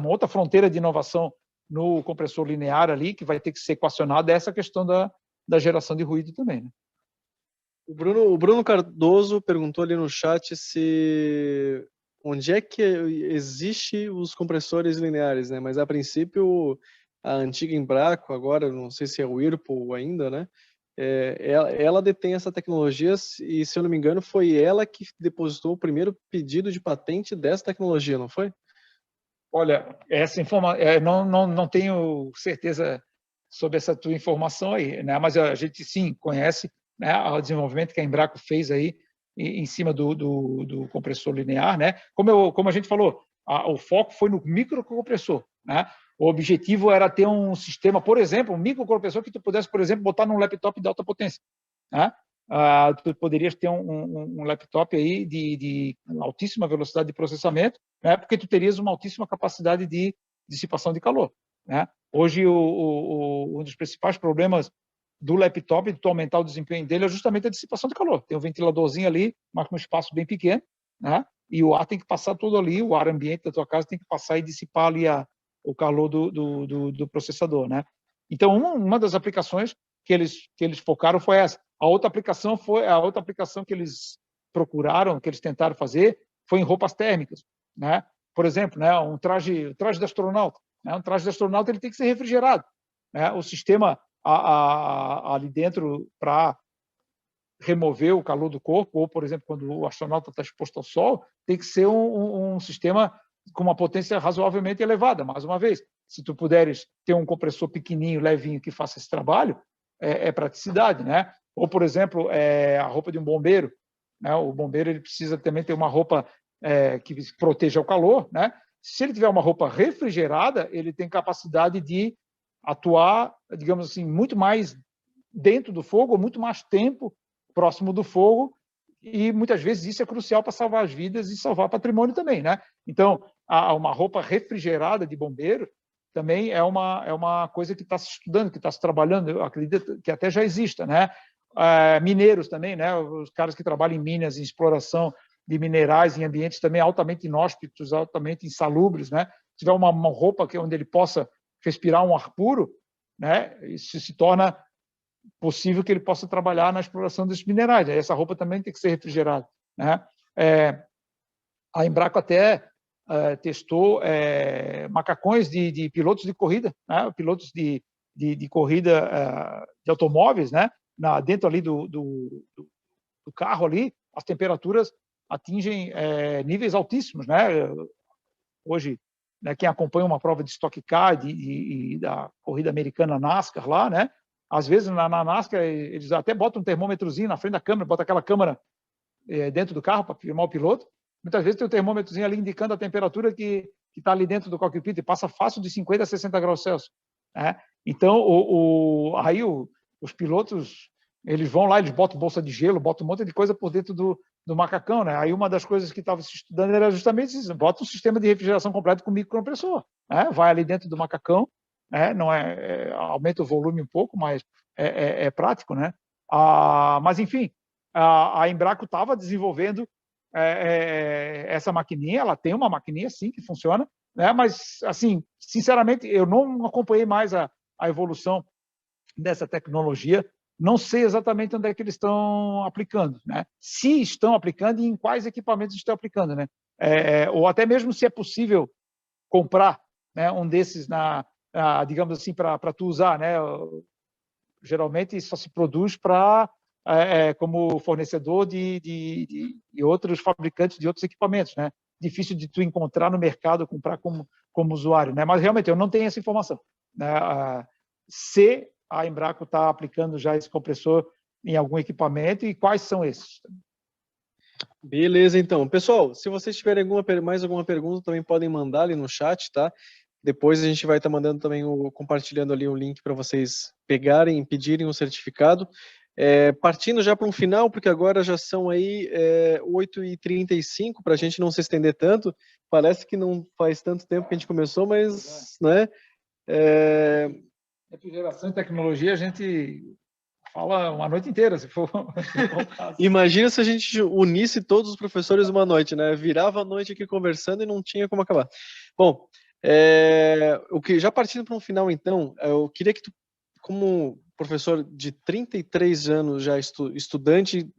outra fronteira de inovação no compressor linear ali, que vai ter que ser equacionada, essa questão da geração de ruído também, né? O Bruno Cardoso perguntou ali no chat onde é que existe os compressores lineares, né? Mas a princípio a antiga Embraco, agora não sei se é o Whirlpool ainda, né? Ela detém essa tecnologia, e se eu não me engano foi ela que depositou o primeiro pedido de patente dessa tecnologia, não foi? Olha, essa informação, não tenho certeza sobre essa tua informação aí, né? Mas a gente sim conhece, né, o desenvolvimento que a Embraco fez aí em cima do compressor linear, né? Como a gente falou, o foco foi no microcompressor, né? O objetivo era ter um sistema, por exemplo, um microcompressor que tu pudesse, por exemplo, botar num laptop de alta potência, né? Tu poderias ter um laptop aí de altíssima velocidade de processamento, né? Porque tu terias uma altíssima capacidade de dissipação de calor, né? Hoje, um dos principais problemas do laptop, de tu aumentar o desempenho dele, é justamente a dissipação de calor. Tem um ventiladorzinho ali, mas com um espaço bem pequeno, né? E o ar tem que passar todo ali, o ar ambiente da tua casa tem que passar e dissipar ali o calor do processador, né? Então, uma das aplicações que eles focaram foi essa. A outra aplicação que eles procuraram, que eles tentaram fazer, foi em roupas térmicas, né? Por exemplo, né, um traje de astronauta, né? Um traje de astronauta ele tem que ser refrigerado, né? O sistema ali dentro para remover o calor do corpo, ou, por exemplo, quando o astronauta está exposto ao sol, tem que ser um sistema com uma potência razoavelmente elevada. Mais uma vez, se tu puderes ter um compressor pequenininho, levinho, que faça esse trabalho, é praticidade, né? Ou, por exemplo, a roupa de um bombeiro, né? O bombeiro ele precisa também ter uma roupa que proteja o calor, né? Se ele tiver uma roupa refrigerada, ele tem capacidade de atuar, digamos assim, muito mais dentro do fogo, muito mais tempo próximo do fogo, e muitas vezes isso é crucial para salvar as vidas e salvar patrimônio também, né? Então, uma roupa refrigerada de bombeiro também é uma coisa que está se estudando, que está se trabalhando, eu acredito que até já exista, né? Mineiros também, né? Os caras que trabalham em minas, em exploração de minerais, em ambientes também altamente inóspitos, altamente insalubres, né? Se tiver uma roupa onde ele possa respirar um ar puro, né? Isso se torna possível que ele possa trabalhar na exploração desses minerais. Essa roupa também tem que ser refrigerada, né? A Embraco até testou macacões de pilotos de corrida, né? Pilotos de corrida de automóveis, né? Dentro ali do carro ali, as temperaturas atingem níveis altíssimos, né? Hoje, né, quem acompanha uma prova de Stock Car e da corrida americana NASCAR lá, né? Às vezes na NASCAR eles até botam um termômetrozinho na frente da câmera, bota aquela câmera dentro do carro para filmar o piloto. Muitas vezes tem um termômetrozinho ali indicando a temperatura que está ali dentro do cockpit e passa fácil de 50 a 60 graus Celsius, né? Então, aí os pilotos eles vão lá, eles botam bolsa de gelo, botam um monte de coisa por dentro do macacão, né? Aí uma das coisas que estava se estudando era justamente isso, bota um sistema de refrigeração completo com microcompressor, né? Vai ali dentro do macacão, não aumenta o volume um pouco, mas é prático, né? Mas enfim, a Embraco estava desenvolvendo essa maquininha, ela tem uma maquininha sim que funciona, né? Mas assim, sinceramente, eu não acompanhei mais a evolução dessa tecnologia. Não sei exatamente onde é que eles estão aplicando, né? Se estão aplicando e em quais equipamentos estão aplicando, né? Ou até mesmo se é possível comprar, né, um desses digamos assim, para tu usar, né? Geralmente só se produz como fornecedor de outros fabricantes de outros equipamentos, né? Difícil de tu encontrar no mercado, comprar como usuário, né? Mas realmente eu não tenho essa informação, né? Se a Embraco está aplicando já esse compressor em algum equipamento e quais são esses? Beleza, então. Pessoal, se vocês tiverem mais alguma pergunta, também podem mandar ali no chat, tá? Depois a gente vai estar mandando também, compartilhando ali o link para vocês pegarem e pedirem o certificado. Partindo já para um final, porque agora já são aí 8h35, para a gente não se estender tanto. Parece que não faz tanto tempo que a gente começou, mas, né? Refrigeração e tecnologia, a gente fala uma noite inteira, se for. Imagina se a gente unisse todos os professores uma noite, né? Virava a noite aqui conversando e não tinha como acabar. Bom, já partindo para um final, então, eu queria que tu, como professor de 33 anos já estudante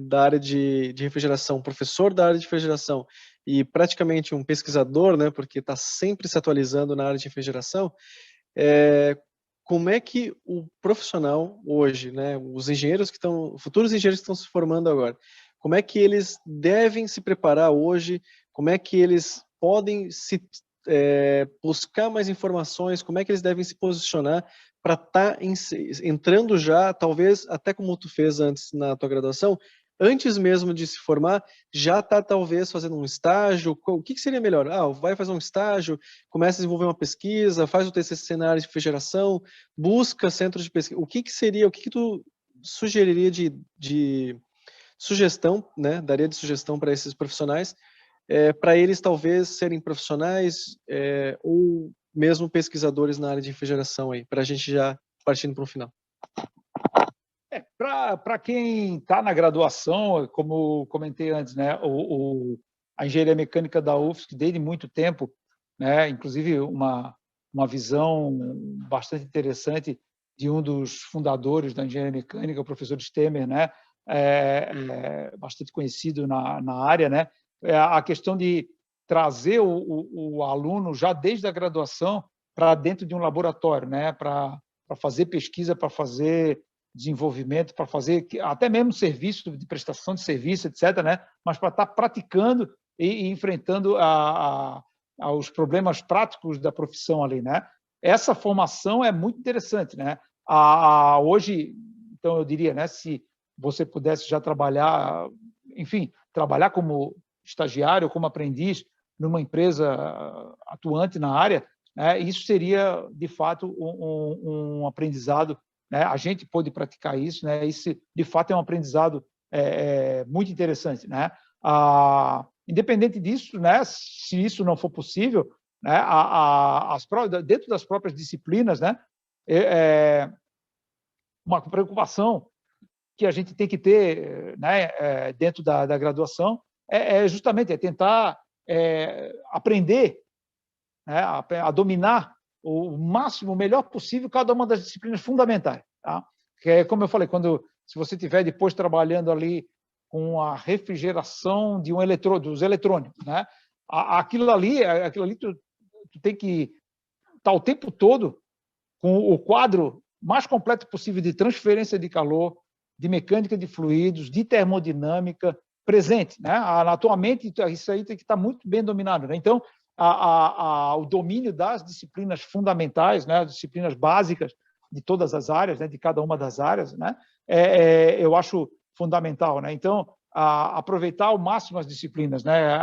da área de refrigeração, professor da área de refrigeração e praticamente um pesquisador, né? Porque está sempre se atualizando na área de refrigeração. Como é que o profissional hoje, né, futuros engenheiros que estão se formando agora, como é que eles devem se preparar hoje, como é que eles podem buscar mais informações, como é que eles devem se posicionar para estar entrando já, talvez até como tu fez antes na tua graduação, antes mesmo de se formar, já está talvez fazendo um estágio? O que seria melhor? Vai fazer um estágio, começa a desenvolver uma pesquisa, faz o TCC na área de refrigeração, busca centros de pesquisa. O que tu sugeriria de sugestão, né? Daria de sugestão para esses profissionais, para eles talvez serem profissionais ou mesmo pesquisadores na área de refrigeração aí, para a gente já partindo para o final. Para quem está na graduação, como comentei antes, né, a engenharia mecânica da UFSC, desde muito tempo, né, inclusive uma visão bastante interessante de um dos fundadores da engenharia mecânica, o professor Stemmer, né, bastante conhecido na área, né, a questão de trazer o aluno já desde a graduação para dentro de um laboratório, né, para fazer pesquisa, para fazer desenvolvimento, para fazer até mesmo serviço, de prestação de serviço, etc., né? Mas para estar praticando e enfrentando os problemas práticos da profissão ali, né? Essa formação é muito interessante, né? Hoje, então, eu diria, né, se você pudesse já trabalhar, enfim, trabalhar como estagiário, como aprendiz numa empresa atuante na área, né, isso seria, de fato, um aprendizado, né? A gente pode praticar isso, né? Isso, de fato, é um aprendizado muito interessante, né? Independente disso, né? Se isso não for possível, né? Dentro das próprias disciplinas, né? Uma preocupação que a gente tem que ter, né? Dentro da graduação justamente tentar aprender, né? A dominar o máximo, o melhor possível, cada uma das disciplinas fundamentais. Tá? Que como eu falei, se você estiver depois trabalhando ali com a refrigeração de dos eletrônicos, né? Aquilo ali tu tem que estar o tempo todo com o quadro mais completo possível de transferência de calor, de mecânica de fluidos, de termodinâmica presente, né? Na tua mente, isso aí tem que estar muito bem dominado, né? Então, o domínio das disciplinas fundamentais, né, as disciplinas básicas de todas as áreas, né, de cada uma das áreas, né, eu acho fundamental, né? Então, aproveitar ao máximo as disciplinas, né?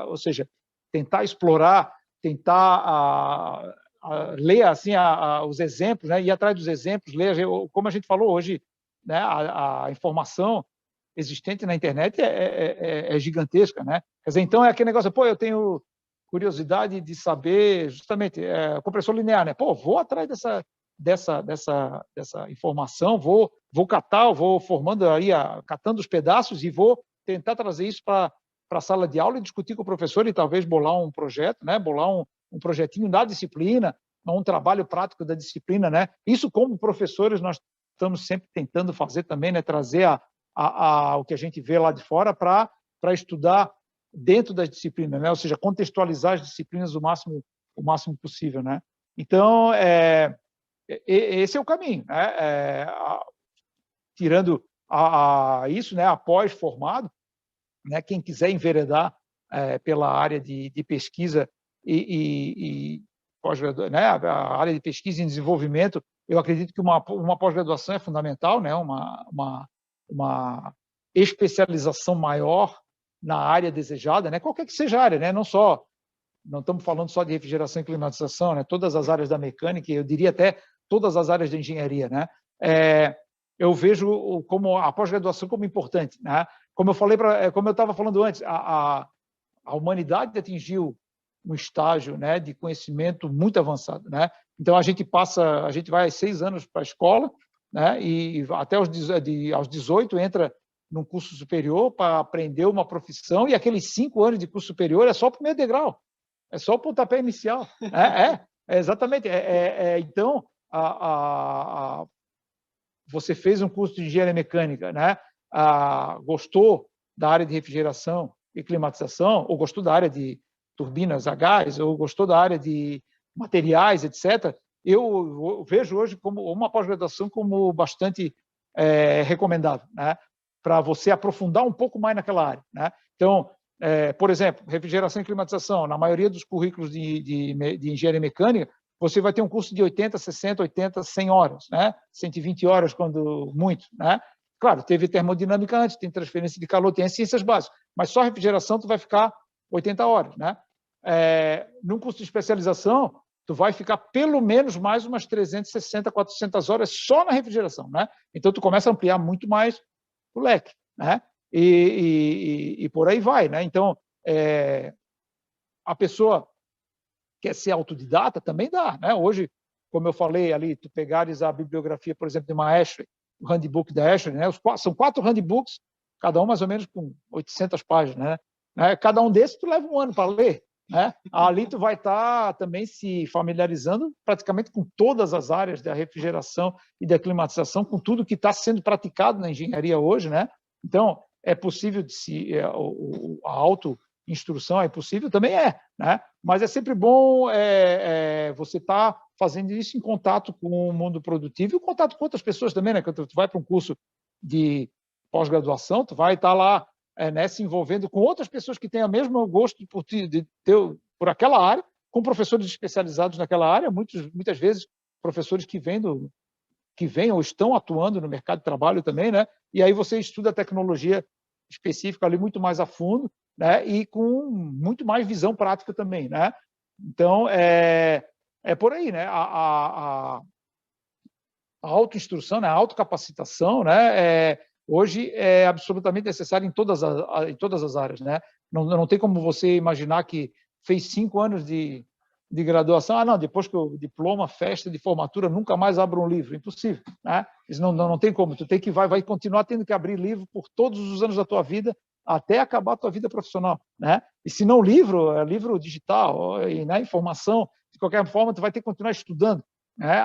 Ou seja, tentar explorar, tentar ler assim os exemplos, né? Ir atrás dos exemplos, ler, como a gente falou hoje, né? A informação existente na internet é gigantesca, né? Quer dizer, então é aquele negócio, eu tenho curiosidade de saber justamente compressor linear, né? Vou atrás dessa informação, vou catar, vou formando aí, catando os pedaços e vou tentar trazer isso para a sala de aula e discutir com o professor e talvez bolar um projeto, né? Bolar um projetinho da disciplina, um trabalho prático da disciplina, né? Isso, como professores, nós estamos sempre tentando fazer também, né? Trazer o que a gente vê lá de fora para estudar dentro das disciplinas, né? Ou seja, contextualizar as disciplinas o máximo possível, né? Então, esse é o caminho, né? Tirando isso, né? Após formado, né? Quem quiser enveredar pela área de pesquisa e pós-graduação, né? A área de pesquisa e desenvolvimento, eu acredito que uma pós-graduação é fundamental, né? Uma especialização maior na área desejada, né? Qualquer que seja a área, né? Não estamos falando só de refrigeração e climatização, né? Todas as áreas da mecânica, eu diria até todas as áreas da engenharia, né? Eu vejo como a pós-graduação como importante, né? Como eu estava falando antes, a humanidade atingiu um estágio, né, de conhecimento muito avançado, né? Então a gente vai 6 anos para a escola, né? E até aos 18 entra num curso superior para aprender uma profissão, e aqueles 5 anos de curso superior é só o primeiro degrau, é só o pontapé inicial. Exatamente. Então, você fez um curso de engenharia mecânica, né? Gostou da área de refrigeração e climatização, ou gostou da área de turbinas a gás, ou gostou da área de materiais, etc., eu vejo hoje como uma pós-graduação como bastante recomendável, né? Para você aprofundar um pouco mais naquela área, né? Então, por exemplo, refrigeração e climatização, na maioria dos currículos de engenharia mecânica, você vai ter um curso de 80, 60, 80, 100 horas, né? 120 horas, quando muito, né? Claro, teve termodinâmica antes, tem transferência de calor, tem as ciências básicas, mas só refrigeração tu vai ficar 80 horas, né? Num curso de especialização, tu vai ficar pelo menos mais umas 360, 400 horas só na refrigeração, né? Então, tu começa a ampliar muito mais o leque, né? E por aí vai, né? Então, a pessoa quer ser autodidata, também dá, né? Hoje, como eu falei ali, tu pegares a bibliografia, por exemplo, de uma Ashley, o handbook da Ashley, né? São 4 handbooks, cada um mais ou menos com 800 páginas, né? Cada um desses tu leva um ano para ler, né? Ali tu vai estar também se familiarizando praticamente com todas as áreas da refrigeração e da climatização, com tudo que está sendo praticado na engenharia hoje, né? Então, é possível a autoinstrução é possível? Também né? Mas é sempre bom você estar fazendo isso em contato com o mundo produtivo e em contato com outras pessoas também, né? Quando tu vai para um curso de pós-graduação, tu vai estar lá né, se envolvendo com outras pessoas que têm o mesmo gosto por aquela área, com professores especializados naquela área, muitas vezes professores que vêm ou estão atuando no mercado de trabalho também, né? E aí você estuda a tecnologia específica ali muito mais a fundo, né? E com muito mais visão prática também, né? Então, é por aí, né? A autoinstrução, né? A autocapacitação, né? Hoje é absolutamente necessária em todas as áreas, né? Não tem como você imaginar que fez 5 anos de graduação, não, depois que o diploma, festa de formatura, nunca mais abro um livro. Impossível, né? Isso não tem como. Tu tem que vai continuar tendo que abrir livro por todos os anos da tua vida até acabar a tua vida profissional, né? E se não livro, livro digital, né? Informação, de qualquer forma, tu vai ter que continuar estudando, né?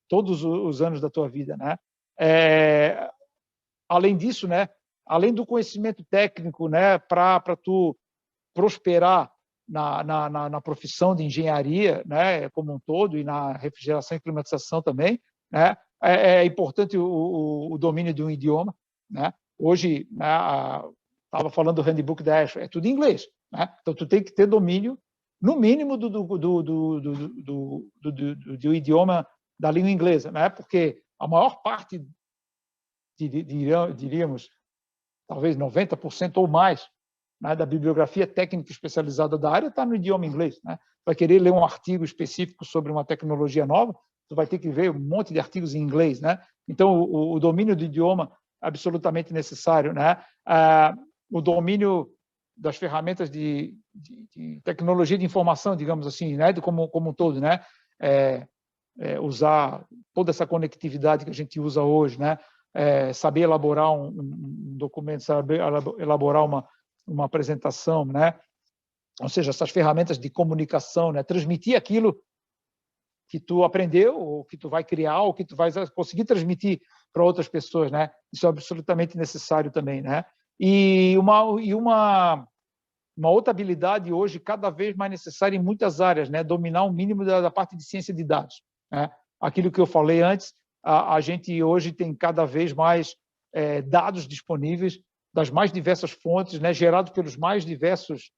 Todos os anos da tua vida, né? Além disso, né? Além do conhecimento técnico, né? Para tu prosperar na profissão de engenharia, né, como um todo, e na refrigeração e climatização também, né, é importante o domínio de um idioma, né? Hoje, estava falando do handbook da Ashley, é tudo em inglês, né? Então tu tem que ter domínio, no mínimo, do idioma da língua inglesa, né? Porque a maior parte, diríamos, talvez 90% ou mais, né, da bibliografia técnica especializada da área está no idioma inglês, né? Vai querer ler um artigo específico sobre uma tecnologia nova, tu vai ter que ver um monte de artigos em inglês, né? Então, o domínio do idioma é absolutamente necessário, né? O domínio das ferramentas de tecnologia de informação, digamos assim, né? Como um todo, né? Usar toda essa conectividade que a gente usa hoje, né? Saber elaborar um documento, saber elaborar uma apresentação, né? Ou seja, essas ferramentas de comunicação, né? Transmitir aquilo que tu aprendeu, ou que tu vai criar, ou que tu vai conseguir transmitir para outras pessoas, né? Isso é absolutamente necessário também, né? E uma outra habilidade hoje cada vez mais necessária em muitas áreas, né? Dominar o mínimo da parte de ciência de dados, né? Aquilo que eu falei antes, a gente hoje tem cada vez mais dados disponíveis das mais diversas fontes, né, gerados pelos mais diversos,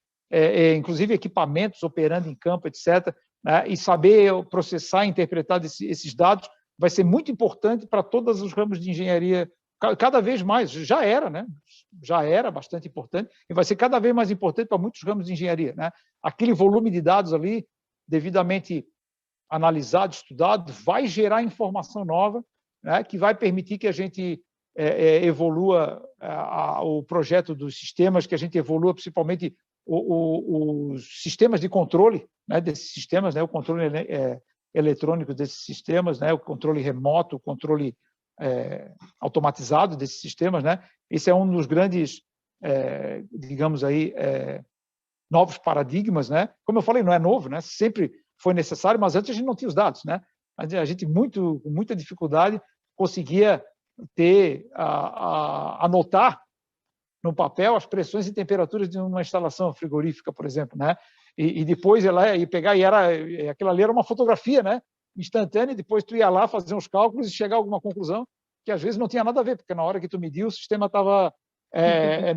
inclusive equipamentos operando em campo, etc., né, e saber processar e interpretar esses dados vai ser muito importante para todos os ramos de engenharia, cada vez mais, já era, né? Já era bastante importante, e vai ser cada vez mais importante para muitos ramos de engenharia, né? Aquele volume de dados ali, devidamente analisado, estudado, vai gerar informação nova, né, que vai permitir que a gente evolua o projeto dos sistemas, que a gente evolua principalmente os sistemas de controle, né, desses sistemas, né, o controle eletrônico desses sistemas, né, o controle remoto, o controle automatizado desses sistemas, né. Esse é um dos grandes, digamos aí, novos paradigmas, né. Como eu falei, não é novo, né, sempre foi necessário, mas antes a gente não tinha os dados, né. A gente com muita dificuldade conseguia anotar no papel as pressões e temperaturas de uma instalação frigorífica, por exemplo, né? E depois ela ia pegar aquilo ali era uma fotografia, né? Instantânea, e depois tu ia lá fazer uns cálculos e chegar a alguma conclusão que às vezes não tinha nada a ver, porque na hora que tu mediu o sistema estava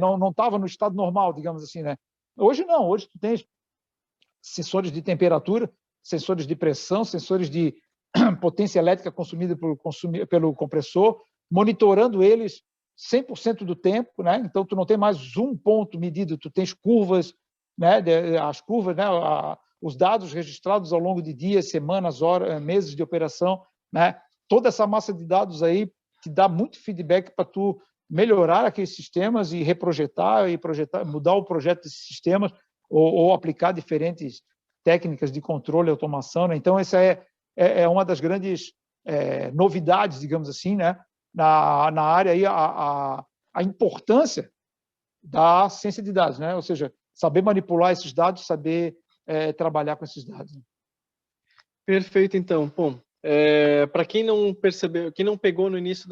não estava no estado normal, digamos assim, né? Hoje não, hoje tu tens sensores de temperatura, sensores de pressão, sensores de potência elétrica consumida pelo compressor, monitorando eles 100% do tempo, né? Então tu não tem mais um ponto medido, tu tens curvas, né? As curvas, né? Os dados registrados ao longo de dias, semanas, horas, meses de operação, né? Toda essa massa de dados aí te dá muito feedback para tu melhorar aqueles sistemas e reprojetar e projetar, mudar o projeto desses sistemas ou aplicar diferentes técnicas de controle e automação, né? Então essa é uma das grandes novidades, digamos assim, né? Na área aí, a importância da ciência de dados, né? Ou seja, saber manipular esses dados, saber trabalhar com esses dados. Perfeito, então. Bom, para quem não percebeu, quem não pegou no início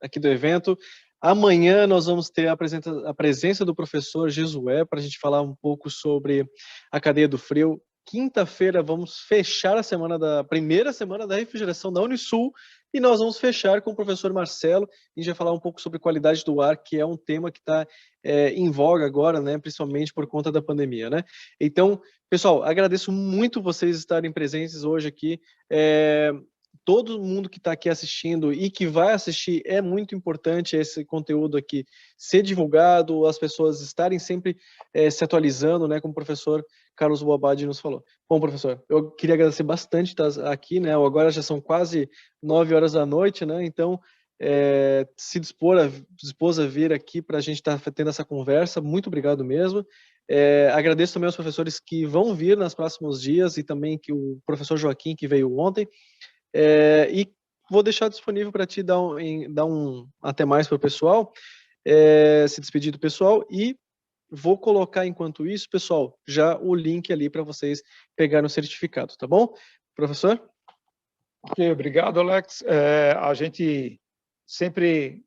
aqui do evento, amanhã nós vamos ter a presença do professor Jesué para a gente falar um pouco sobre a cadeia do frio. Quinta-feira vamos fechar a primeira semana da refrigeração da Unisul e nós vamos fechar com o professor Marcelo. A gente vai falar um pouco sobre qualidade do ar, que é um tema que está em voga agora, né, principalmente por conta da pandemia, né? Então, pessoal, agradeço muito vocês estarem presentes hoje aqui. Todo mundo que está aqui assistindo e que vai assistir, é muito importante esse conteúdo aqui ser divulgado, as pessoas estarem sempre se atualizando, né, como o professor Carlos Boabadi nos falou. Bom, professor, eu queria agradecer bastante estar aqui, né, agora já são quase 9 horas da noite, né, então se dispôs a vir aqui para a gente estar tendo essa conversa, muito obrigado mesmo. Agradeço também aos professores que vão vir nos próximos dias e também que o professor Joaquim, que veio ontem. E vou deixar disponível para ti dar um até mais para o pessoal, se despedir do pessoal, e vou colocar, enquanto isso, pessoal, já o link ali para vocês pegarem o certificado, tá bom? Professor? Ok, obrigado, Alex. A gente sempre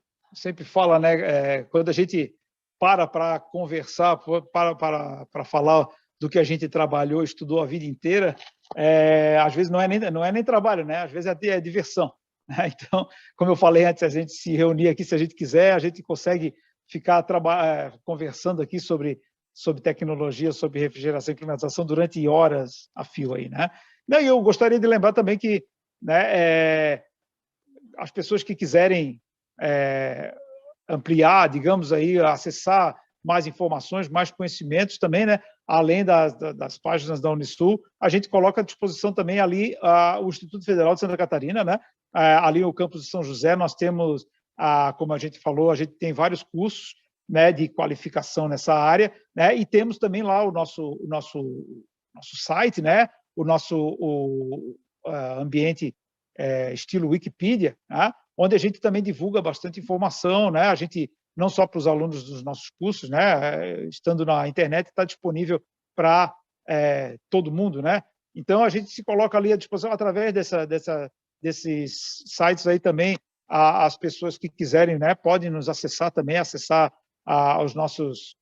fala, né, quando a gente para conversar, para falar do que a gente trabalhou, estudou a vida inteira, às vezes não é nem trabalho, né? Às vezes é diversão. Né? Então, como eu falei antes, a gente se reunir aqui, se a gente quiser, a gente consegue ficar conversando aqui sobre tecnologia, sobre refrigeração e climatização durante horas a fio aí, né? E eu gostaria de lembrar também que, né, as pessoas que quiserem ampliar, digamos aí, acessar mais informações, mais conhecimentos também, né? Além das páginas da Unisul, a gente coloca à disposição também ali o Instituto Federal de Santa Catarina, né? Ali no campus de São José, nós temos, como a gente falou, a gente tem vários cursos, né, de qualificação nessa área, né? E temos também lá o nosso site, né? O nosso ambiente estilo Wikipedia, né? Onde a gente também divulga bastante informação, né? A gente não só para os alunos dos nossos cursos, né? Estando na internet, está disponível para todo mundo, né? Então, a gente se coloca ali à disposição através desses sites aí também. As pessoas que quiserem, né, podem nos acessar também, acessar os nossos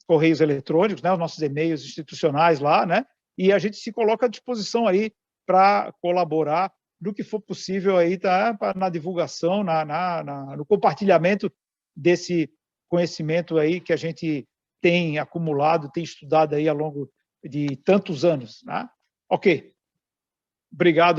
correios eletrônicos, né? Os nossos e-mails institucionais lá, né? E a gente se coloca à disposição aí para colaborar do que for possível aí, tá, na divulgação, no compartilhamento desse conhecimento aí que a gente tem acumulado, tem estudado aí ao longo de tantos anos, né? Ok. Obrigado.